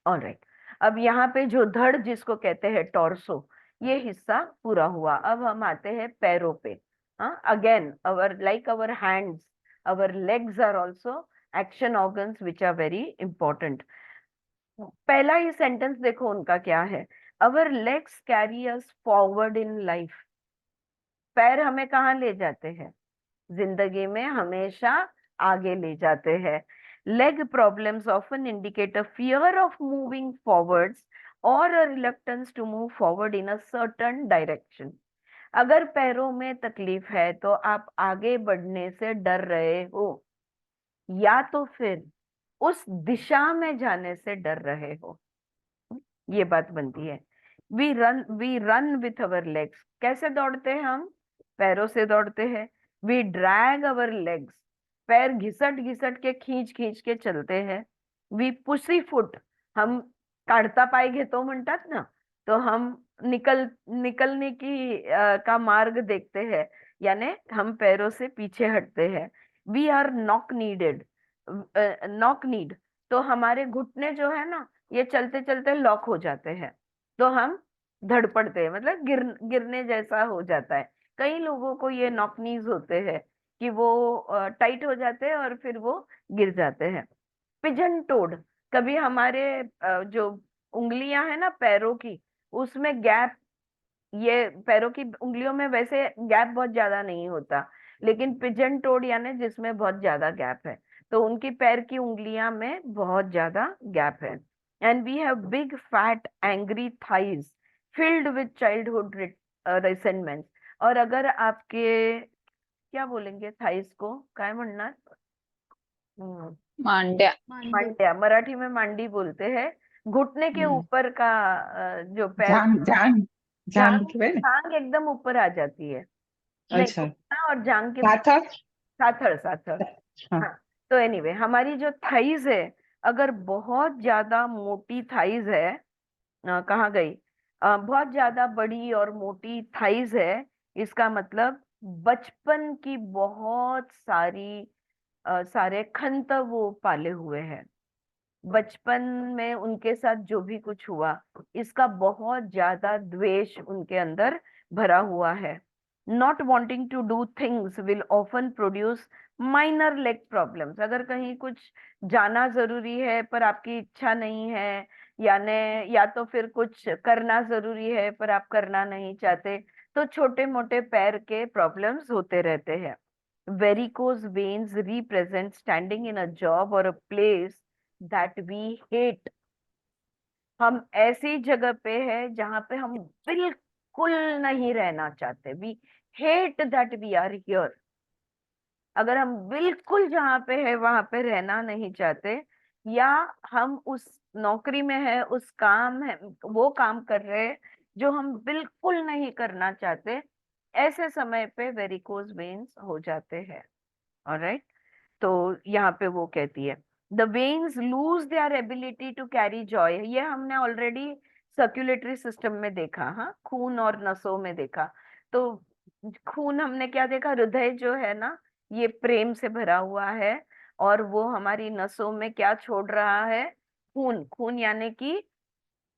ऑलराइट, अब यहाँ पे जो धड़ जिसको कहते हैं टॉर्सो, ये हिस्सा पूरा हुआ। अब हम आते हैं पैरों पे। हाँ, again our like our hands, our legs are also action organs which are very important. पहला ही सेंटेंस देखो उनका क्या है, our legs carry us forward in life. पैर हमें कहाँ ले जाते हैं? जिंदगी में हमेशा आगे ले जाते हैं। Leg problems often indicate a fear of moving forwards or a reluctance to move forward in a certain direction. अगर पैरों में तकलीफ है तो आप आगे बढ़ने से डर रहे हो, या तो फिर उस दिशा में जाने से डर रहे हो, ये बात बनती है। We run with our legs. कैसे दौड़ते हैं हम? पैरों से दौड़ते हैं। वी ड्रैग अवर लेग्स, पैर घिसट घिसट के खींच खींच के चलते हैं। वी पुसी फुट, हम काढता पाय घेतो म्हणतात ना, तो हम निकलने की का मार्ग देखते हैं, यानी हम पैरों से पीछे हटते हैं। वी आर नॉक नीड, तो हमारे घुटने जो है ना, ये चलते चलते लॉक हो जाते हैं, तो हम धड़ पड़ते हैं, मतलब गिरने जैसा हो जाता है। कई लोगों को ये नॉकनीज होते हैं कि वो टाइट हो जाते हैं और फिर वो गिर जाते हैं। पिजन टोड, कभी हमारे जो उंगलियां है ना पैरों की, उसमें गैप, ये पैरों की उंगलियों में वैसे गैप बहुत ज्यादा नहीं होता, लेकिन पिजन टोड यानी जिसमें बहुत ज्यादा गैप है, तो उनकी पैर की उंगलियां में बहुत ज्यादा गैप है। And we have big fat angry thighs filled with childhood resentment. और अगर आपके, क्या बोलेंगे थाइज को, काय म्हणणार? हम्म, मांड्या। मांड्या, मराठी में मांडी बोलते हैं। घुटने के ऊपर का जो पैर, जांग जांग जांग जांग, बोलते हैं ना। जांग एकदम ऊपर आ जाती है, नहीं, अच्छा। घुटना और जांग के बीच, सार्थक। साथड़ साथड़। हाँ। हाँ, तो एनीवे हमारी जो थाइज है, अगर बहुत ज्यादा मोटी थाइज है, कहाँ गई, बहुत ज्यादा बड़ी और मोटी थाइज है, इसका मतलब बचपन की बहुत सारी सारे खंत वो पाले हुए हैं। बचपन में उनके साथ जो भी कुछ हुआ, इसका बहुत ज्यादा द्वेष उनके अंदर भरा हुआ है। Not wanting to do things will often produce minor leg problems. अगर कहीं कुछ जाना जरूरी है पर आपकी इच्छा नहीं है, यानी या तो फिर कुछ करना जरूरी है पर आप करना नहीं चाहते, तो छोटे मोटे पैर के प्रॉब्लम्स होते रहते हैं। Varicose veins represent standing in a job or a place that we hate. हम ऐसी जगह पे है जहां पे हम बिल्कुल नहीं रहना चाहते। We hate that we are here. अगर हम बिल्कुल जहाँ पे है वहां पे रहना नहीं चाहते, या हम उस नौकरी में है, उस काम है, वो काम कर रहे हैं जो हम बिल्कुल नहीं करना चाहते, ऐसे समय पे वेरिकोज वेन्स हो जाते हैं। ऑलराइट, तो यहाँ पे वो कहती है the veins lose their ability to carry joy. ये हमने ऑलरेडी सर्कुलेटरी सिस्टम में देखा, हाँ, खून और नसों में देखा। तो खून हमने क्या देखा, हृदय जो है ना, ये प्रेम से भरा हुआ है, और वो हमारी नसों में क्या छोड़ रहा है, खून। खून यानी कि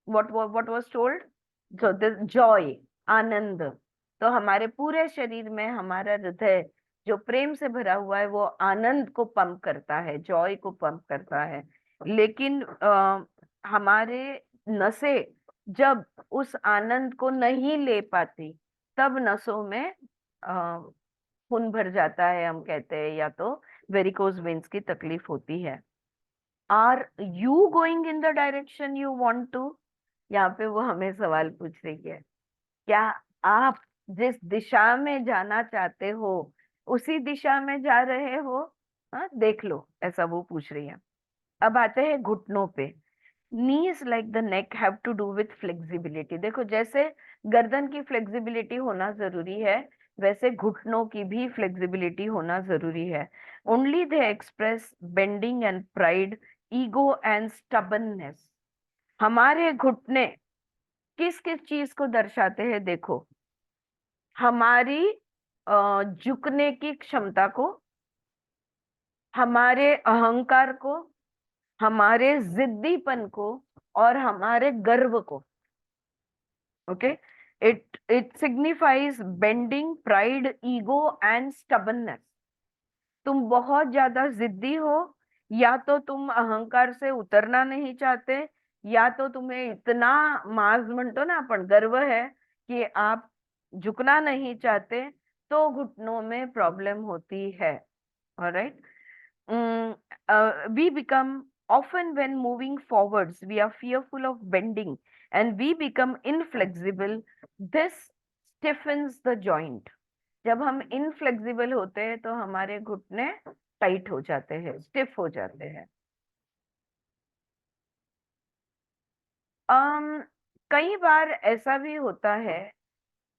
what was told, so the joy, आनंद। तो हमारे पूरे शरीर में हमारा हृदय जो प्रेम से भरा हुआ है वो आनंद को पंप करता है, जॉय को पंप करता है। लेकिन हमारे नसें जब उस आनंद को नहीं ले पाती, तब नसों में खून भर जाता है, हम कहते हैं, या तो वेरिकोज वेन्स की तकलीफ होती है। Are you going in the direction you want to. यहाँ पे वो हमें सवाल पूछ रही है, क्या आप जिस दिशा में जाना चाहते हो उसी दिशा में जा रहे हो। हाँ, देख लो, ऐसा वो पूछ रही है। अब आते हैं घुटनों पे। Knees like the neck have to do with flexibility. देखो, जैसे गर्दन की फ्लेक्सिबिलिटी होना जरूरी है, वैसे घुटनों की भी फ्लेक्सिबिलिटी होना जरूरी है। Only they express bending and pride, ego and stubbornness. हमारे घुटने किस किस चीज को दर्शाते हैं, देखो, हमारी झुकने की क्षमता को, हमारे अहंकार को, हमारे जिद्दीपन को, और हमारे गर्व को। Okay, it signifies bending, pride, ego and stubbornness. तुम बहुत ज्यादा जिद्दी हो, या तो तुम अहंकार से उतरना नहीं चाहते, या तो तुम्हें इतना माज म्हणतो ना अपन, गर्व है कि आप झुकना नहीं चाहते, तो घुटनों में प्रॉब्लम होती है। Alright, we become often when moving forwards we are fearful of bending and we become inflexible. This stiffens the joint. जब हम इनफ्लेक्सिबल होते हैं तो हमारे घुटने टाइट हो जाते हैं, स्टिफ हो जाते हैं। um, कई बार ऐसा भी होता है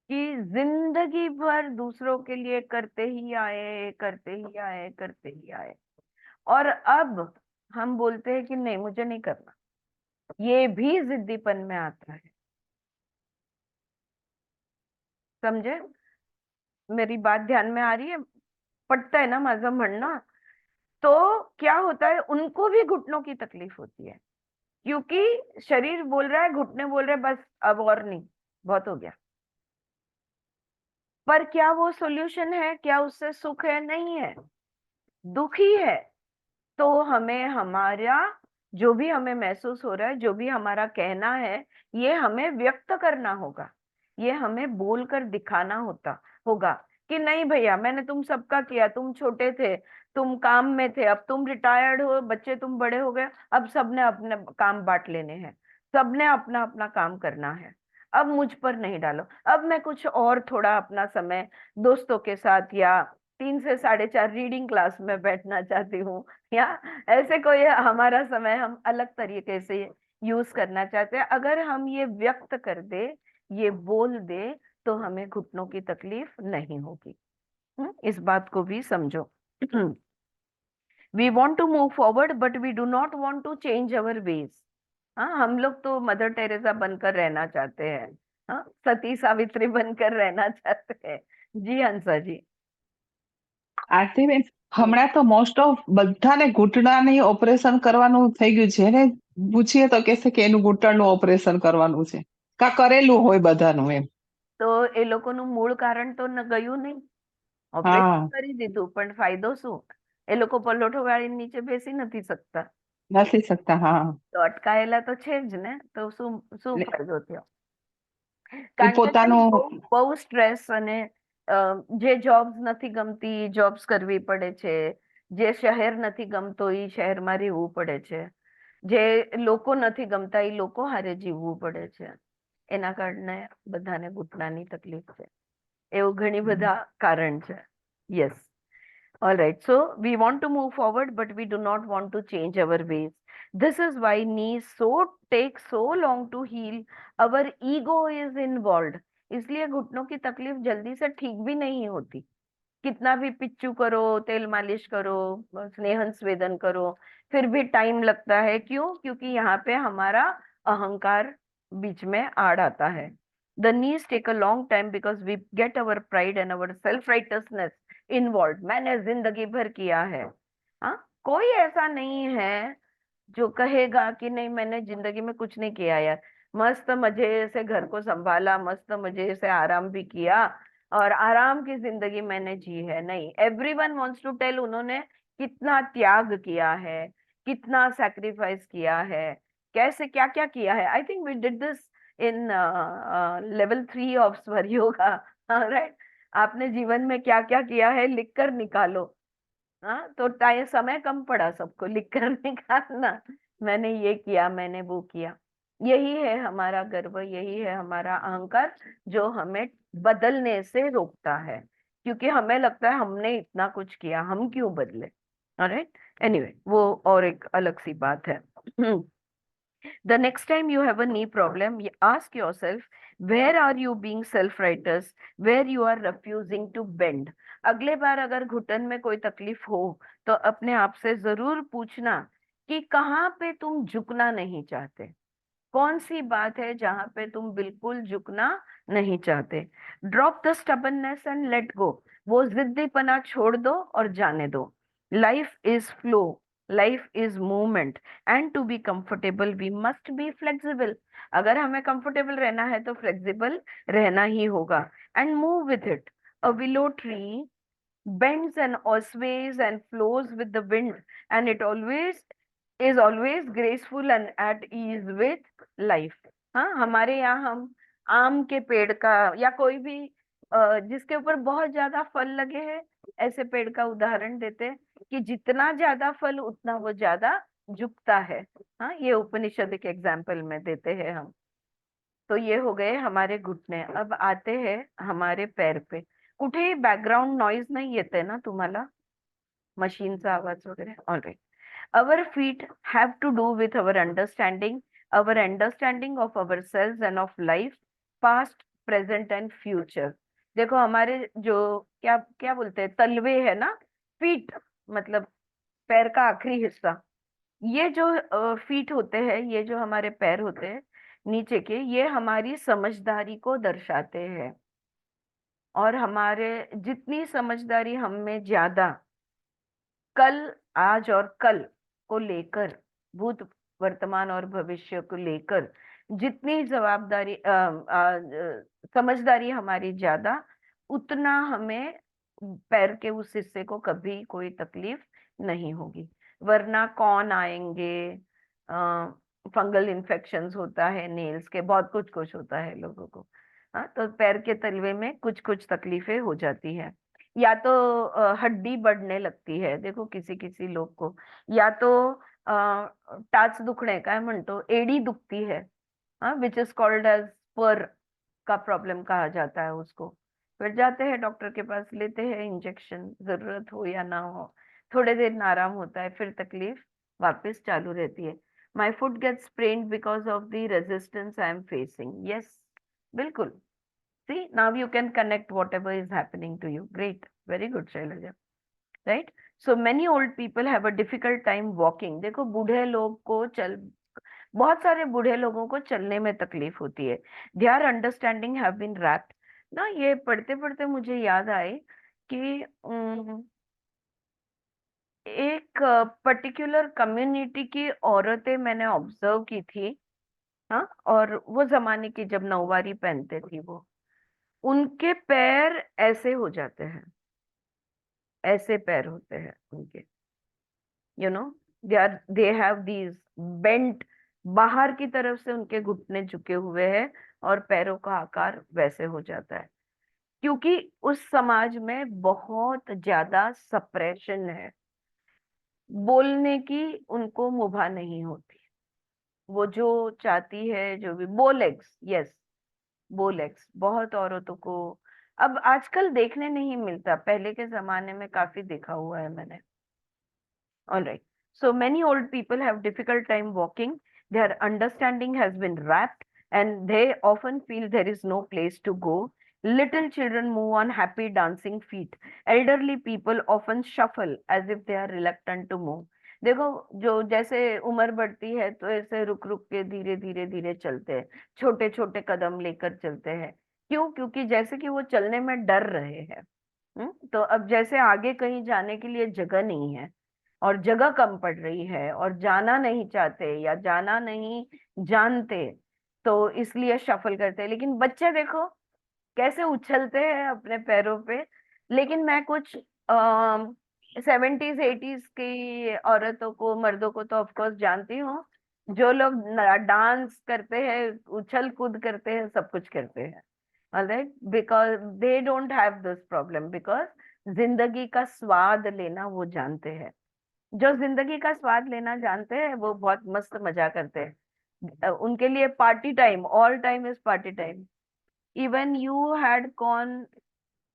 कि जिंदगी भर दूसरों के लिए करते ही आए, करते ही आए, करते ही आए, और अब हम बोलते हैं कि नहीं, मुझे नहीं करना। ये भी जिद्दीपन में आता है। समझे, मेरी बात ध्यान में आ रही है, पटता है ना माझं म्हणणं। तो क्या होता है, उनको भी घुटनों की तकलीफ होती है, क्योंकि शरीर बोल रहा है, घुटने बोल रहे हैं, बस अब और नहीं, बहुत हो गया। पर क्या वो सॉल्यूशन है, क्या उससे सुख है? नहीं है, दुखी है। तो हमें हमारा जो भी हमें महसूस हो रहा है, जो भी हमारा कहना है, ये हमें व्यक्त करना होगा, ये हमें बोलकर दिखाना होगा कि नहीं भैया, मैंने तुम सबका किया, तुम छोटे थे, तुम काम में थे, अब तुम रिटायर्ड हो, बच्चे तुम बड़े हो गए, अब सबने अपने काम बांट लेने हैं, सबने अपना अपना काम करना है, अब मुझ पर नहीं डालो। अब मैं कुछ और थोड़ा अपना समय दोस्तों के साथ, या 3 से 4:30 रीडिंग क्लास में बैठना चाहती हूँ, या ऐसे कोई हमारा समय हम अलग तरीके से यूज करना चाहते हैं। अगर हम ये व्यक्त कर दे, ये बोल दे, तो हमें घुटनों की तकलीफ नहीं होगी। इस बात को भी समझो। We want to move forward but we do not want to change our ways. हाँ, हम लोग तो मदर टेरेसा बनकर रहना चाहते हैं। हाँ, सती सावित्री बनकर रहना चाहते हैं। जी हंसा जी। આરતીબેન, हम्म, હમણાં તો મોસ્ટ ઓફ બધાને ઘૂંટણાની ઓપરેશન કરવાનું થઈ ગયું છે ને. પૂછીએ તો કહેશે કે એનું ઘૂંટણનું ઓપરેશન કરવાનું છે, કા કરેલું હોય બધાનું એમ. તો એ લોકોનું મૂળ કારણ તો ગયું નહીં, ઓપરેશન હા, કરી દીધું પણ ફાયદો શું? એ લોકો પલોઠો વાળી નીચે બેસી નથી શકતા, નથી શકતા. હા, તો અટકાયેલા તો છે જ ને, તો શું શું એટલે ફાયદો થયો? એ કારણ કે છે ને પોતાનું. બહુ બહુ સ્ટ્રેસ અને જે જોબ્સ નથી ગમતી જોબ્સ કરવી પડે છે, જે શહેર નથી ગમતો એ શહેરમાં રહેવું પડે છે, જે લોકો નથી ગમતા એ લોકો હારે જીવવું પડે છે, એના કારણે બધાને ઘૂંટણાની તકલીફ છે. એવું ઘણી બધા કારણ છે. Yes. All right. So we want to move forward, but we do not want to change our ways. This is why knees take so long to heal. Our ego is involved. इसलिए घुटनों की तकलीफ जल्दी से ठीक भी नहीं होती। कितना भी पिच्चू करो, तेल मालिश करो, स्नेहन स्वेदन करो, फिर भी टाइम लगता है। क्यों? क्योंकि यहाँ पे हमारा अहंकार बीच में आड़ आता है। The knees take a long time because we get our pride and our self righteousness involve. मैंने जिंदगी भर किया है। हाँ, कोई ऐसा नहीं है जो कहेगा कि नहीं मैंने जिंदगी में कुछ नहीं किया यार, मस्त मजे से घर को संभाला, मस्त मजे से आराम भी किया और आराम की जिंदगी मैंने जी है। नहीं, एवरीवन वांट्स टू टेल उन्होंने कितना त्याग किया है, कितना सैक्रिफाइस किया है, कैसे क्या क्या किया है। I think we did this in level 3 of swar yoga. Right, आपने जीवन में क्या क्या किया है लिख कर निकालो। हाँ, तो टाइम समय कम पड़ा सबको लिख कर निकालना, मैंने ये किया, मैंने वो किया। यही है हमारा गर्व, यही है हमारा अहंकार जो हमें बदलने से रोकता है, क्योंकि हमें लगता है हमने इतना कुछ किया, हम क्यों बदले। ऑलराइट, एनीवे, वो और एक अलग सी बात है। The next time you have a knee problem, ask yourself, where are you being self-righteous, where you are refusing to bend. अगले बार अगर घुटन में कोई तकलीफ हो तो अपने आप से जरूर पूछना कि कहाँ पे तुम झुकना नहीं चाहते, कौन सी बात है जहां पे तुम बिल्कुल झुकना नहीं चाहते। Drop the stubbornness and let go. वो जिद्दीपना छोड़ दो और जाने दो। Life is flow, life is movement, and to be comfortable we must be flexible. अगर हमें कंफर्टेबल रहना है तो फ्लेक्सिबल रहना ही होगा। And move with it. A willow tree bends and sways and flows with the wind, and it always is always graceful and at ease with life। हाँ, हमारे यहाँ हम आम के पेड़ का या कोई भी जिसके ऊपर बहुत ज्यादा फल लगे हैं, ऐसे पेड़ का उदाहरण देते हैं कि जितना ज्यादा फल उतना वो ज्यादा झुकता है। हाँ, ये उपनिषद के एग्जाम्पल में देते हैं हम। तो ये हो गए हमारे घुटने। अब आते हैं हमारे पैर पे। कुठेही बॅकग्राऊंड नॉईज नाही येते ना तुम्हाला, मशीनचा आवाज वगैरे? Alright. Our feet have to do with our understanding of our selves and of life, past present and future. देखो हमारे जो क्या क्या बोलते हैं तलवे है ना, फीट मतलब पैर का आखिरी हिस्सा, ये जो फीट होते हैं, ये जो हमारे पैर होते हैं नीचे के, ये हमारी समझदारी को दर्शाते हैं। और हमारे जितनी समझदारी हम में ज्यादा कल, आज और कल को लेकर, भूत वर्तमान और भविष्य को लेकर जितनी जवाबदारी समझदारी हमारी ज्यादा, उतना हमें पैर के उस हिस्से को कभी कोई तकलीफ नहीं होगी। वरना कौन आएंगे, फंगल इन्फेक्शंस होता है, नेल्स के बहुत कुछ कुछ होता है लोगों को। हाँ, तो पैर के तलवे में कुछ कुछ तकलीफें हो जाती है। या तो हड्डी बढ़ने लगती है, देखो किसी किसी लोग को, या तो टाच दुखणे काय म्हणतो, एडी दुखती है, हाँ, which is called as per का प्रॉब्लम कहा जाता है उसको। फिर जाते हैं डॉक्टर के पास, लेते हैं इंजेक्शन, जरूरत हो या ना हो, थोड़े देर आराम होता है, फिर तकलीफ वापस चालू रहती है। My foot gets sprained because of the resistance I am facing. Yes, बिल्कुल। See, now you can connect whatever is happening to you. Great, very good, Shailaja. Right? So many old people have a difficult time walking. देखो बूढ़े लोग को बहुत सारे बूढ़े लोगों को चलने में तकलीफ होती है. Their understanding have been wrapped. ना ये पढ़ते पढ़ते मुझे याद आए कि एक पर्टिकुलर कम्युनिटी की औरतें मैंने ऑब्जर्व की थी. हाँ, और वो जमाने की जब नौवारी पहनते थी वो, उनके पैर ऐसे हो जाते हैं, ऐसे पैर होते हैं उनके. You know, they have these bent, बाहर की तरफ से उनके घुटने झुके हुए हैं और पैरों का आकार वैसे हो जाता है, क्योंकि उस समाज में बहुत ज्यादा सप्रेशन है. बोलने की उनको मुभा नहीं होती. वो जो चाहती है, जो भी बोलेक्स, यस, बोलेक्स बहुत औरतों को अब आजकल देखने नहीं मिलता. पहले के जमाने में काफी देखा हुआ है मैंने. All right. So many old people have difficult time walking. Their understanding has been wrapped and they often feel there is no place to go. Little children move on happy dancing feet. Elderly people often shuffle as if they are reluctant to move. देखो, जो जैसे उम्र बढ़ती है तो ऐसे रुक रुक के धीरे धीरे धीरे चलते हैं, छोटे छोटे कदम लेकर चलते हैं. क्यों? क्योंकि जैसे कि वो चलने में डर रहे हैं. तो अब जैसे आगे कहीं जाने के लिए जगह नहीं है और जगह कम पड़ रही है और जाना नहीं चाहते या जाना नहीं जानते, तो इसलिए शफल करते हैं. लेकिन बच्चे देखो कैसे उछलते हैं अपने पैरों पे. लेकिन मैं कुछ 70s 80s की औरतों को, मर्दों को तो ऑफ कोर्स जानती हूँ, जो लोग डांस करते हैं, उछल कूद करते हैं, सब कुछ करते हैं. Alright, because they don't have this problem, because जिंदगी का स्वाद लेना वो जानते हैं. जो जिंदगी का स्वाद लेना जानते हैं वो बहुत मस्त मजा करते हैं. उनके लिए party time, all time is party time. Even you had corn,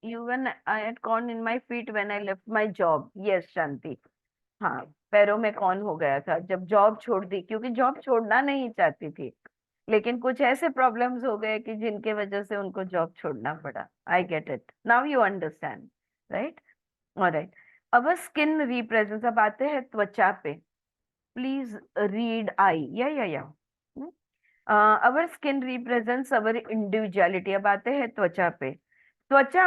even I had corn in my feet when I left my job. Yes Shanti. हाँ, पैरों में कॉर्न हो गया था जब जॉब छोड़ दी, क्योंकि जॉब छोड़ना नहीं चाहती थी, लेकिन कुछ ऐसे प्रॉब्लम्स हो गए कि जिनके वजह से उनको जॉब छोड़ना पड़ा. I get it now, you understand, right? Alright. अब स्किन रिप्रेजेंट्स, अब आते हैं त्वचा पे. Please read I. Yeah our skin represents our individuality. अब आते हैं त्वचा पे. त्वचा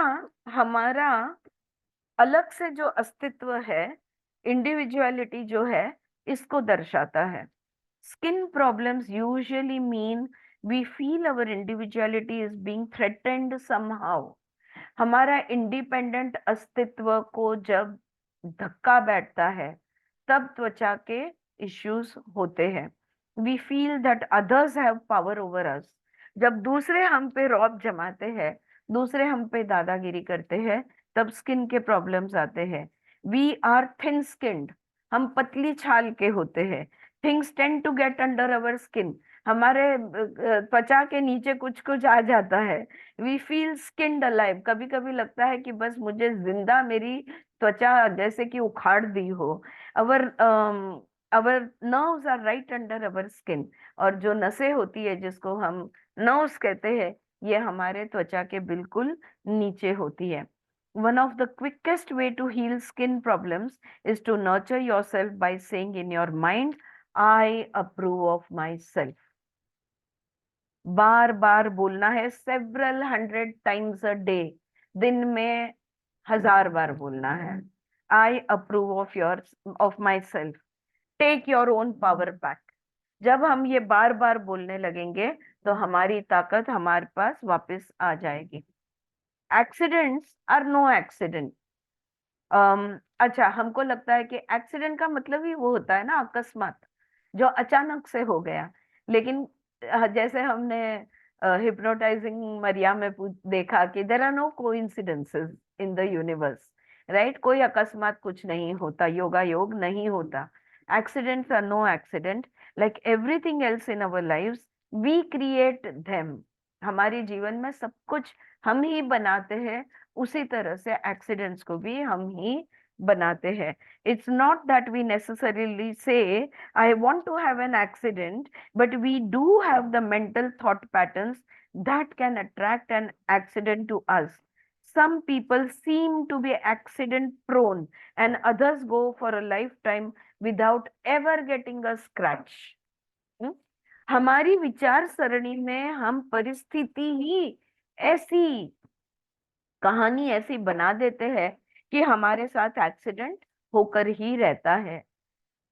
हमारा अलग से जो अस्तित्व है, इंडिविजुअलिटी जो है, इसको दर्शाता है. Skin problems usually mean we feel our individuality is being threatened somehow. हमारा इंडिपेंडेंट अस्तित्व को जब धक्का बैठता है तब त्वचा के इश्यूज होते हैं. We feel that others have power over us. जब दूसरे हम पे रौब जमाते हैं, दूसरे हम पे दादागिरी करते हैं, तब स्किन के प्रॉब्लम्स आते हैं. We are thin skinned. हम पतली छाल के होते हैं. Things tend to get under our skin. हमारे त्वचा के नीचे कुछ कुछ आ जाता है. We feel skinned alive. कभी कभी लगता है कि बस मुझे जिंदा मेरी त्वचा जैसे कि उखाड़ दी हो. Our our nerves are right under our skin. और जो नसें होती है जिसको हम नर्व्स कहते हैं, ये हमारे त्वचा के बिल्कुल नीचे होती है. One of the quickest way to heal skin problems is to nurture yourself by saying in your mind, I approve of myself. बार बार बोलना है, several hundred times a day. दिन में 1000 बार बोलना है. I approve of myself. Take your own power back. जब हम ये बार बार बोलने लगेंगे तो हमारी ताकत हमारे पास वापस आ जाएगी. Accidents are no accident. अच्छा, हमको लगता है कि एक्सीडेंट का मतलब ही वो होता है ना, अकस्मात, जो अचानक से हो गया. लेकिन जैसे हमने हिप्नोटाइजिंग मरिया में देखा कि there are no coincidences in the universe, right? कोई अकस्मात कुछ नहीं होता, योगा योग नहीं होता. Accidents are no accident. Like everything else in our lives, we create them. हमारे जीवन में सब कुछ हम ही बनाते हैं, उसी तरह से एक्सीडेंट्स को भी हम ही बनाते हैं. It's not that we necessarily say I want to have an accident, but we do have the mental thought patterns that can attract an accident to us. Some people seem to be accident prone, and others go for a lifetime without ever getting a scratch. हम्म? हमारी विचार सरणी में हम परिस्थिति ही ऐसी, कहानी ऐसी बना देते हैं कि हमारे साथ एक्सीडेंट होकर ही रहता है।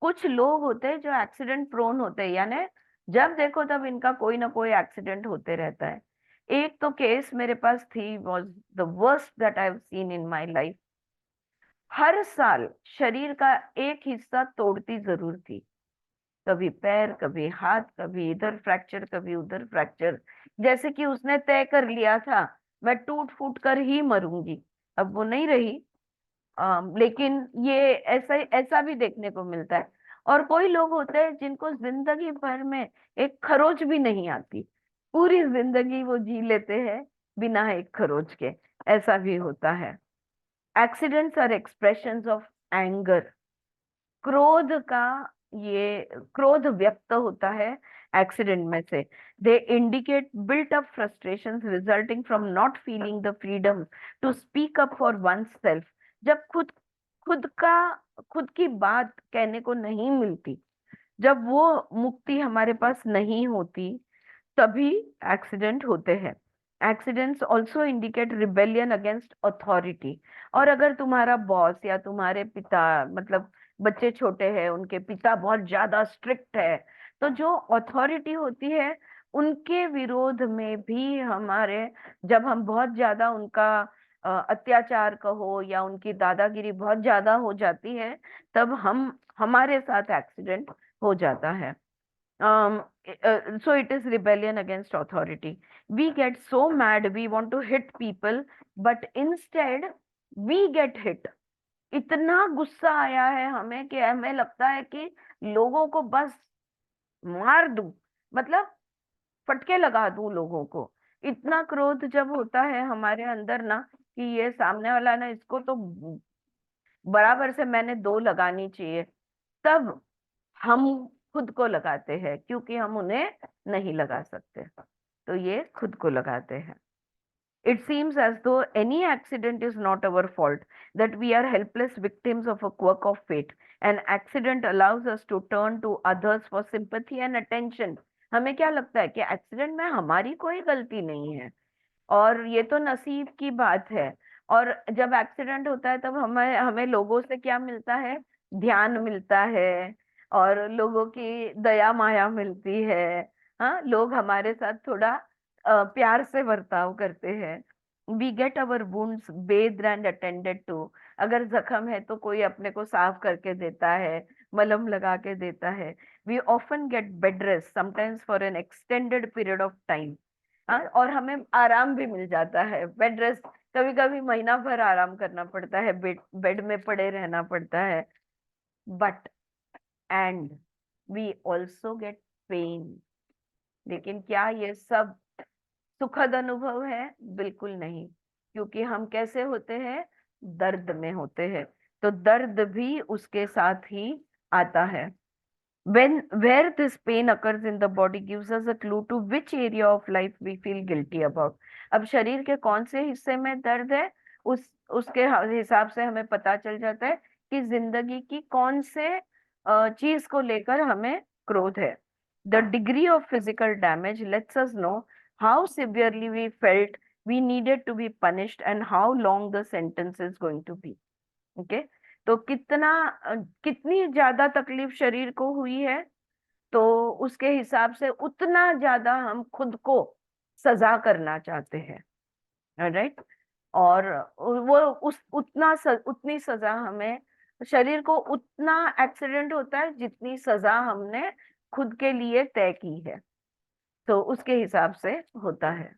कुछ लोग होते हैं जो एक्सीडेंट प्रोन होते हैं, यानी जब देखो तब इनका कोई ना कोई एक्सीडेंट होते रहता है। एक तो केस मेरे पास थी, was the worst that I have seen in my life. हर साल शरीर का एक हिस्सा तोड़ती जरूर थी, कभी पैर, कभी हाथ, कभी इधर फ्रैक्चर, कभी उधर फ्रैक्चर, जैसे कि उसने तय कर लिया था मैं टूट फूट कर ही मरूंगी। अब वो नहीं रही, लेकिन ये ऐसा ऐसा भी देखने को मिलता है। और कोई लोग होते हैं जिनको जिंदगी भर में एक खरोच भी नहीं आती, पूरी जिंदगी वो जी लेते हैं बिना एक खरोच के, ऐसा भी होता है। Accidents are expressions of anger. क्रोध का, ये क्रोध व्यक्त होता है एक्सीडेंट में से। They indicate built up frustrations resulting from not feeling the freedom to speak up for oneself. जब खुद खुद का खुद की बात कहने को नहीं मिलती, जब वो मुक्ति हमारे पास नहीं होती, तभी एक्सीडेंट होते हैं। Accidents also indicate rebellion against authority. और अगर तुम्हारा बॉस या तुम्हारे पिता, मतलब बच्चे छोटे हैं, उनके पिता बहुत ज्यादा स्ट्रिक्ट है, तो जो अथॉरिटी होती है उनके विरोध में भी हमारे, जब हम बहुत ज्यादा उनका अत्याचार कहो या उनकी दादागिरी बहुत ज्यादा हो जाती है, तब हमारे साथ एक्सीडेंट हो जाता है। So it is rebellion against authority. We get so mad, we want to hit people, but instead we get hit. इतना गुस्सा आया है हमें कि हमें लगता है कि लोगों को बस मार दूं, मतलब फटके लगा दूं लोगों को। इतना क्रोध जब होता है हमारे अंदर ना, कि ये सामने वाला ना, इसको तो बराबर से मैंने दो लगानी चाहिए, तब हम खुद को लगाते हैं, क्योंकि हम उन्हें नहीं लगा सकते, तो ये खुद को लगाते हैं। It seems as though any accident is not our fault, that we are helpless victims of a quirk of fate. An accident allows us to turn to others for sympathy and attention. हमें क्या लगता है कि accident में हमारी कोई गलती नहीं है, और ये तो नसीब की बात है। और जब एक्सीडेंट होता है तब हमें हमें लोगों से क्या मिलता है, ध्यान मिलता है, और लोगों की दया माया मिलती है। हाँ, लोग हमारे साथ थोड़ा प्यार से बर्ताव करते हैं। We get our wounds bathed and attended to. अगर जख्म है तो कोई अपने को साफ करके देता है, मलहम लगा के देता है। We often get bed rest sometimes for an extended period of time. हाँ, और हमें आराम भी मिल जाता है, बेड रेस्ट। कभी कभी महीना भर आराम करना पड़ता है, बेड में पड़े रहना पड़ता है। But and we also get pain. लेकिन क्या ये सब सुखद अनुभव है? बिल्कुल नहीं, क्योंकि हम कैसे होते हैं, दर्द में होते हैं, तो दर्द भी उसके साथ ही आता है। When where this pain occurs in the body gives us a clue to which area of life we feel guilty about. अब शरीर के कौन से हिस्से में दर्द है, उसके हिसाब से हमें पता चल जाता है कि जिंदगी की कौन से चीज को लेकर हमें क्रोध है। The degree of physical damage lets us know how severely we felt we needed to be punished and how long the sentence is going to be. Okay, तो कितनी ज्यादा तकलीफ शरीर को हुई है, तो उसके हिसाब से उतना ज्यादा हम खुद को सजा करना चाहते हैं, राइट। और वो उतनी सजा हमें, शरीर को उतना एक्सीडेंट होता है जितनी सजा हमने खुद के लिए तय की है, तो उसके हिसाब से होता है।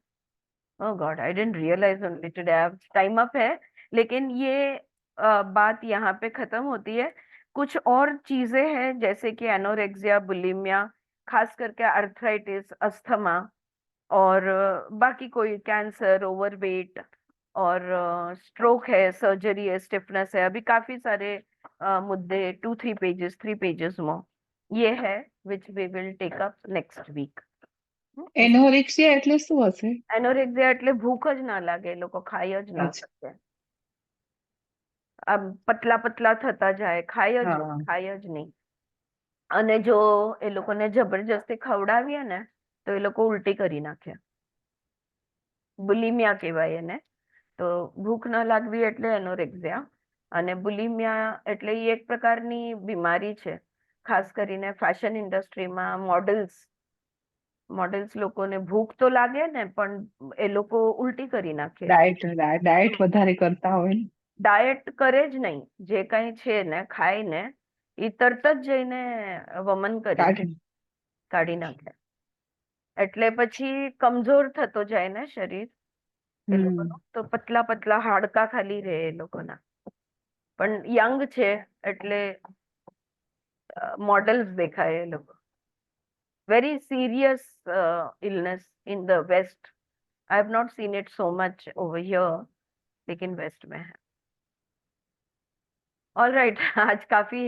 Oh god, I didn't realise only today, time up है। लेकिन ये बात यहाँ पे खत्म होती है। कुछ और चीजें हैं जैसे कि एनोरेक्सिया, बुलिमिया, खास करके अर्थराइटिस, अस्थमा, और बाकी कोई कैंसर, ओवरवेट, और स्ट्रोक है, सर्जरी है, स्टिफनेस है, अभी काफी सारे मुद्दे, 2-3 पेजेस, 3 पेजेस में ये है, which we will take up next week. Hmm? Anorexia એટલે શું હશે? એનોરેક્સિયા એટલે ભૂખ જ ના લાગે, એ લોકો ખાઈ જ ના અચ્છા. શકે, આમ પતલા પતલા થતા જાય, હા. ખાય જ નહીં. અને જો એ લોકોને જબરજસ્તી ખવડાવીએ ને તો એ લોકો ઉલટી કરી નાખે, બુલિમિયા કહેવાય એને. તો ભૂખ ન લાગવી એટલે એનોરેક્સિયા. અને બુલિમિયા એટલે એ એક પ્રકારની બીમારી છે, ખાસ કરીને ફેશન ઇન્ડસ્ટ્રીમાં મોડેલ્સ લોકોને ભૂખ તો લાગે ને, પણ એ લોકો ઉલટી કરી નાખે. ડાયટ વધારે કરતા હોય ને. ડાયટ કરે જ નહીં, જે કઈ છે ને ખાય ને એ તરત જ જઈને વમન કાઢી નાખે. એટલે પછી કમજોર થતો જાય ને શરીર એ લોકોનું, તો પતલા પતલા હાડકા ખાલી રહે એ લોકોના. પણ યંગ છે એટલે મોડલ્સ દેખાય એ લોકો. Very serious illness in the west. I have not seen it so much over here, लेकिन वेस्ट में है. All right. आज काफी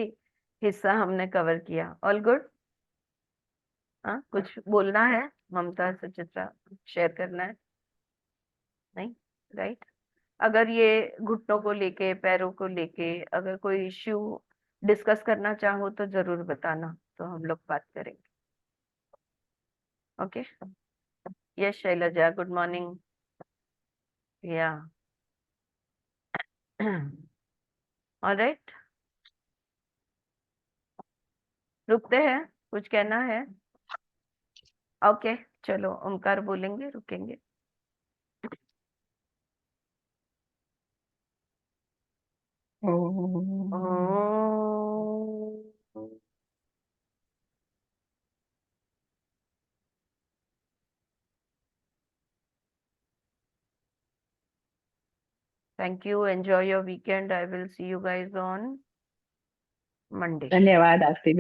हिस्सा हमने कवर किया. All good. हाँ, कुछ बोलना है ममता, सुचित्रा, शेयर करना है? नहीं, राइट. अगर ये घुटनों को लेके, पैरों को लेके अगर कोई इश्यू डिस्कस करना चाहो तो जरूर बताना, तो हम लोग बात करेंगे. Okay. Yes Shailaja, good morning. Yeah alright, रुकते हैं, कुछ कहना है? ओके, चलो ओमकार बोलेंगे, रुकेंगे. Thank you. Enjoy your weekend. I will see you guys on Monday. ધન્યવાદ આરતી.